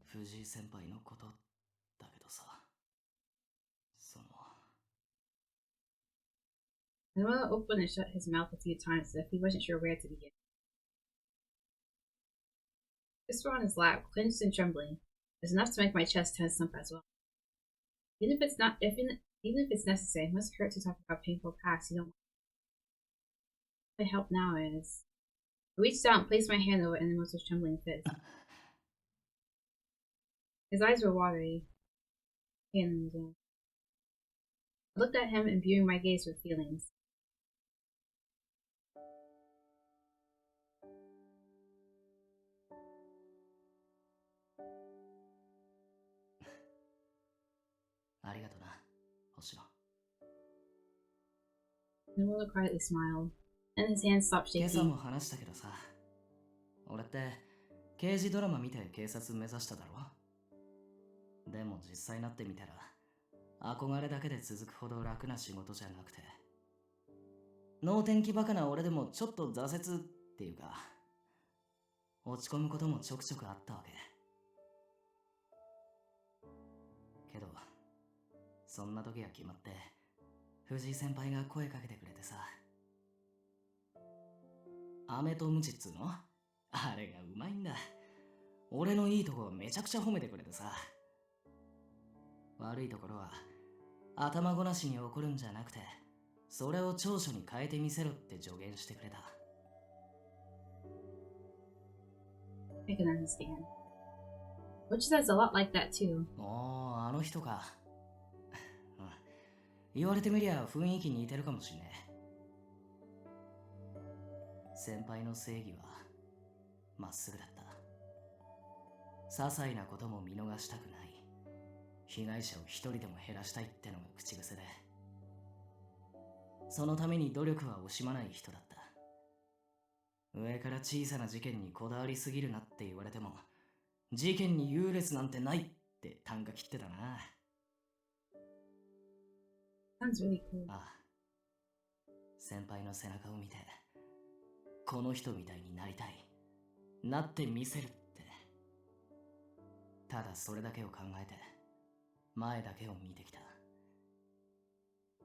藤井先輩のことだけどさ。Enomoto opened and shut his mouth a few times as if he wasn't sure where to begin. Pistol on his lap, clenched and trembling, is enough to make my chest tense up as well. Even if it's necessary, it must hurt to talk about painful past you don't want. My help now is. I reached out and placed my hand over Enomoto's trembling fist. His eyes were watery. I looked at him, imbuing my gaze with feelings. Enomoto quietly smiled, and his hands stopped 今朝 shaking. も話したけどさ、俺って刑事ドラマ見て警察目指しただろ。でも実際になってみたら憧れだけで続くほど楽な仕事じゃなくて、能天気バカな俺でもちょっと挫折っていうか落ち込むこともちょくちょくあったわけ。けどそんな時が決まって藤井先輩が声かけてくれてさ、飴とムチっつうのあれがうまいんだ。俺のいいとこをめちゃくちゃ褒めてくれてさ、悪いところは頭ごなしに怒るんじゃなくてそれを長所に変えてみせろって助言してくれた。 I can understand. Which says a lot like that too. おー、あの人か。言われてみりゃ雰囲気似てるかもしんねえ。先輩の正義はまっすぐだった。些細なことも見逃したくない。被害者を一人でも減らしたいってのが口癖で、そのために努力は惜しまない人だった。上から小さな事件にこだわりすぎるなって言われても、事件に優劣なんてないって啖呵切ってたな。Sounds really cool. ああ、先輩の背中を見てこの人みたいになりたい、なってみせるって、ただそれだけを考えて前だけを見てきた。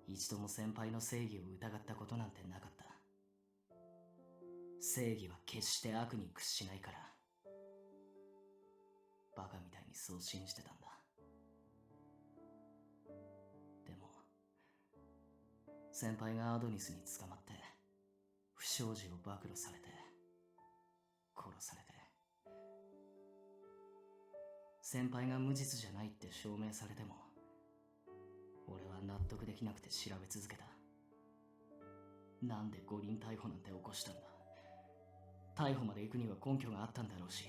一度も先輩の正義を疑ったことなんてなかった。正義は決して悪に屈しないから、バカみたいにそう信じてたんだ。でも先輩がアドニスに捕まって不祥事を暴露されて殺されて、先輩が無実じゃないって証明されても俺は納得できなくて調べ続けた。なんで5人逮捕なんて起こしたんだ。逮捕まで行くには根拠があったんだろうし、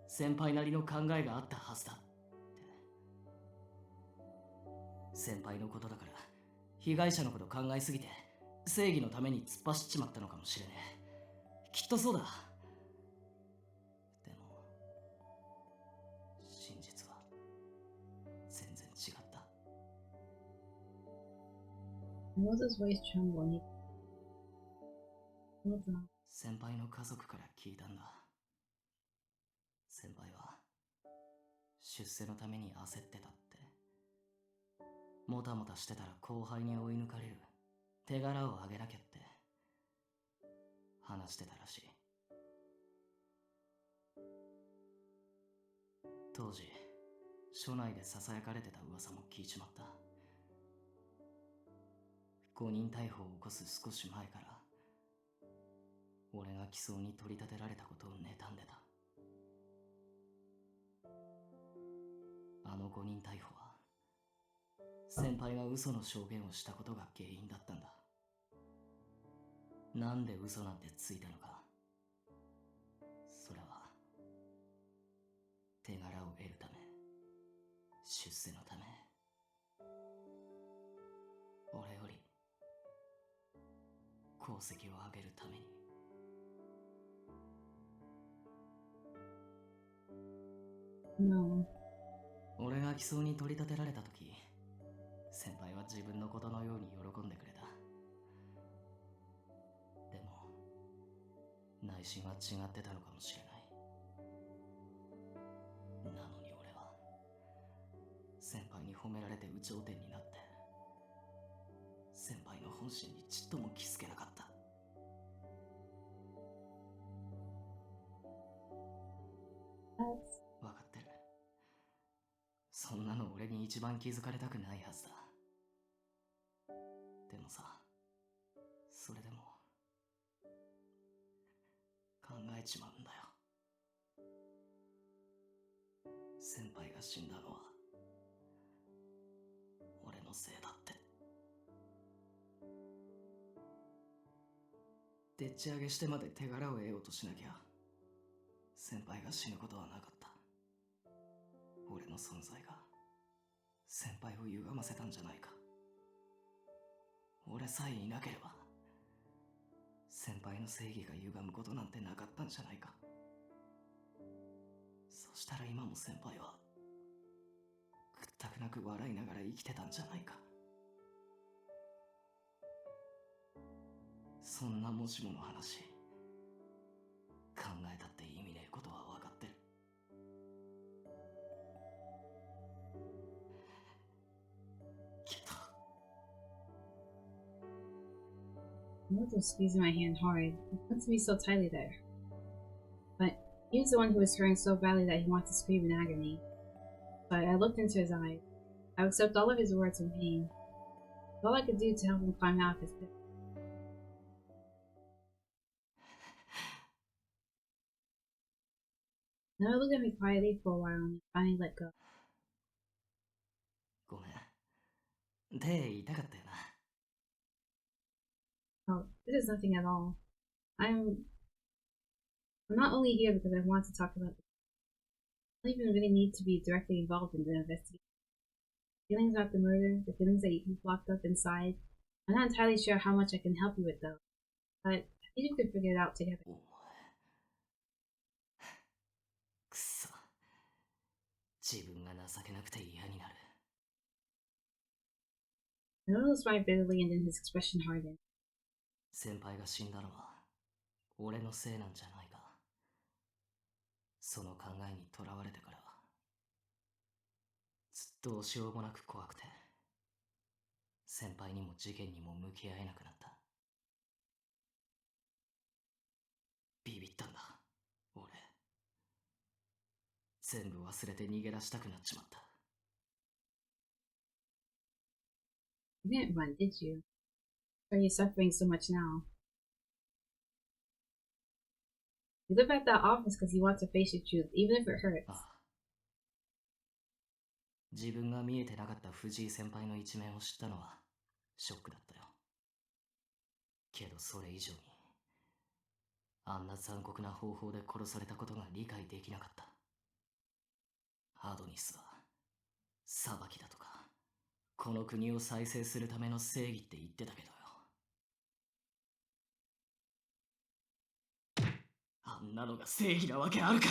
先輩なりの考えがあったはずだって。先輩のことだから被害者のこと考えすぎて正義のために突っ走っちまったのかもしれねえ。きっとそうだ。でも真実は全然違った。Enomoto's voice trembled. 先輩の家族から聞いたんだ。先輩は出世のために焦ってたって。もたもたしてたら後輩に追い抜かれる、手柄をあげなきゃって話してたらしい。当時署内でささやかれてた噂も聞いちまった。5人逮捕を起こす少し前から俺が起訴に取り立てられたことを妬んでた。あの5人逮捕は先輩が嘘の証言をしたことが原因だったんだ。なんで嘘なんてついたのか。それは手柄を得るため、出世のため、俺より功績を上げるために。No. 俺が起訴に取り立てられた時、先輩は自分のことのように喜んでくれた。でも内心は違ってたのかもしれない。なのに俺は先輩に褒められて有頂天になって、先輩の本心にちっとも気づけなかった。わかってる。そんなの俺に一番気づかれたくないはずだ。でもさ、それでも考えちまうんだよ。先輩が死んだのは俺のせいだって。でっち上げしてまで手柄を得ようとしなきゃ先輩が死ぬことはなかった。俺の存在が先輩を歪ませたんじゃないか。俺さえいなければ先輩の正義が歪むことなんてなかったんじゃないか。そしたら今も先輩はくったくなく笑いながら生きてたんじゃないか。そんなもしもの話考えたって意味ねえことは分かってる。けどEnomoto squeezing my hand hard. He clung to me so tightly there. But he was the one who was hurting so badly that he wanted to scream in agony. But I looked into his eyes. I would accept all of his words in pain. It's all I could do to help him climb out of his pit. Now looked at me quietly for a while and finally let go. ごめん。手痛かったよな。Oh, this is nothing at all. I'm not only here because I want to talk about this. I don't even really need to be directly involved in the investigation. Feelings about the murder, the feelings that you've locked up inside. I'm not entirely sure how much I can help you with though. But I think we could figure it out together. お前。くそ。自分が情けなくて嫌になる。Noah smiled bitterly and then his expression hardened. 先輩が死んだのは俺のせいなんじゃないか。その考えにとらわれてからずっとどうしようもなく怖くて先輩にも事件にも向き合えなくなった。ビビったんだ俺。全部忘れて逃げ出したくなっちまった。You didn't run, did you? Why are you suffering so much now? You live at that office because you want to face your truth, even if it hurts. ああ。自分が見えてなかった藤井先輩の一面を知ったのはショックだったよ。けどそれ以上にあんな残酷な方法で殺されたことが理解できなかった。アドニスは裁きだとかこの国を再生するための正義って言ってたけどよ。あんなのが正義なわけあるか。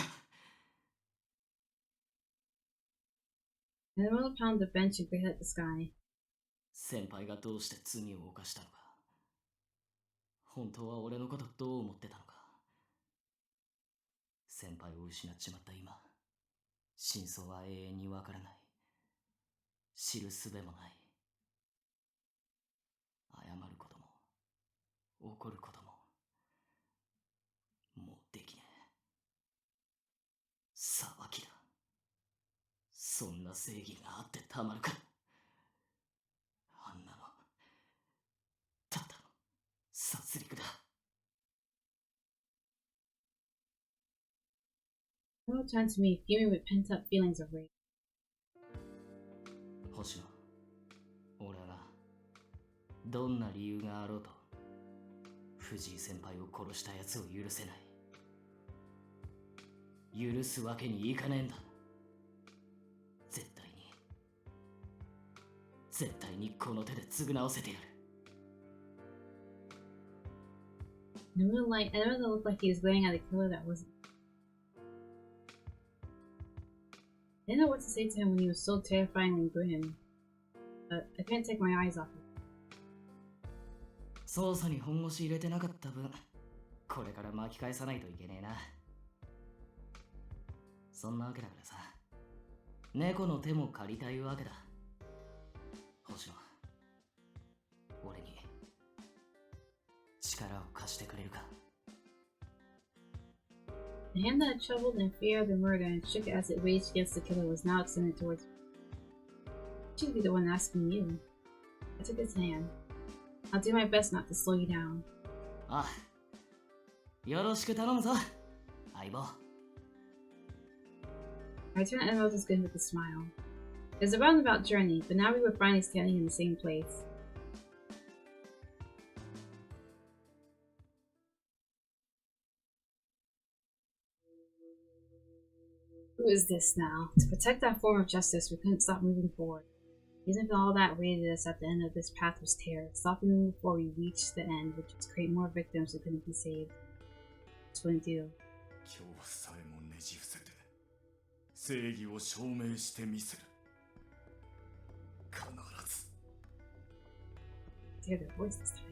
Enomoto pounded the bench and glared at the sky. 先輩がどうして罪を犯したのか。本当は俺のことどう思ってたのか。先輩を失っちまった今、真相は永遠にわからない。知る術もない。謝ることも怒ることももうできねえ。裁きだ。そんな正義があってたまるか。あんなのただの殺戮だ。Enomoto turned to me, fuming with pent-up feelings of rage. 星野、俺はな、どんな理由があろうと藤井先輩を殺したやつを許せない。許すわけにいかねえんだ。絶対にこの手で償わせてやる。In the moonlight, Enomoto looked like he was glaring at a killer that wasn't. I didn't know what to say to him when he was so terrifyingly grim, but I couldn't take my eyes off him. 捜査に本腰入れてなかった分、これから巻き返さないといけねえな。そんなわけだからさ、猫の手も借りたいわけだ。星野、俺に The hand that had trembled in fear of the murder and shook as it raged against the killer was now extended towards me. I should be the one asking you. I took his hand. I'll do my best not to slow you down. ああ、よろしく頼むぞ、相棒。I turned to Enomoto's good with a smile. It was a roundabout journey, but now we were finally standing in the same place. Who is this now? To protect that form of justice, we couldn't stop moving forward. Even if all that awaited us at the end of this path was terror, stopping moving before we reached the end would just create more victims who couldn't be saved. Just wouldn't do. 恐怖さえもねじ伏せて正義を証明してみせる。必ず。Hear their voice this time.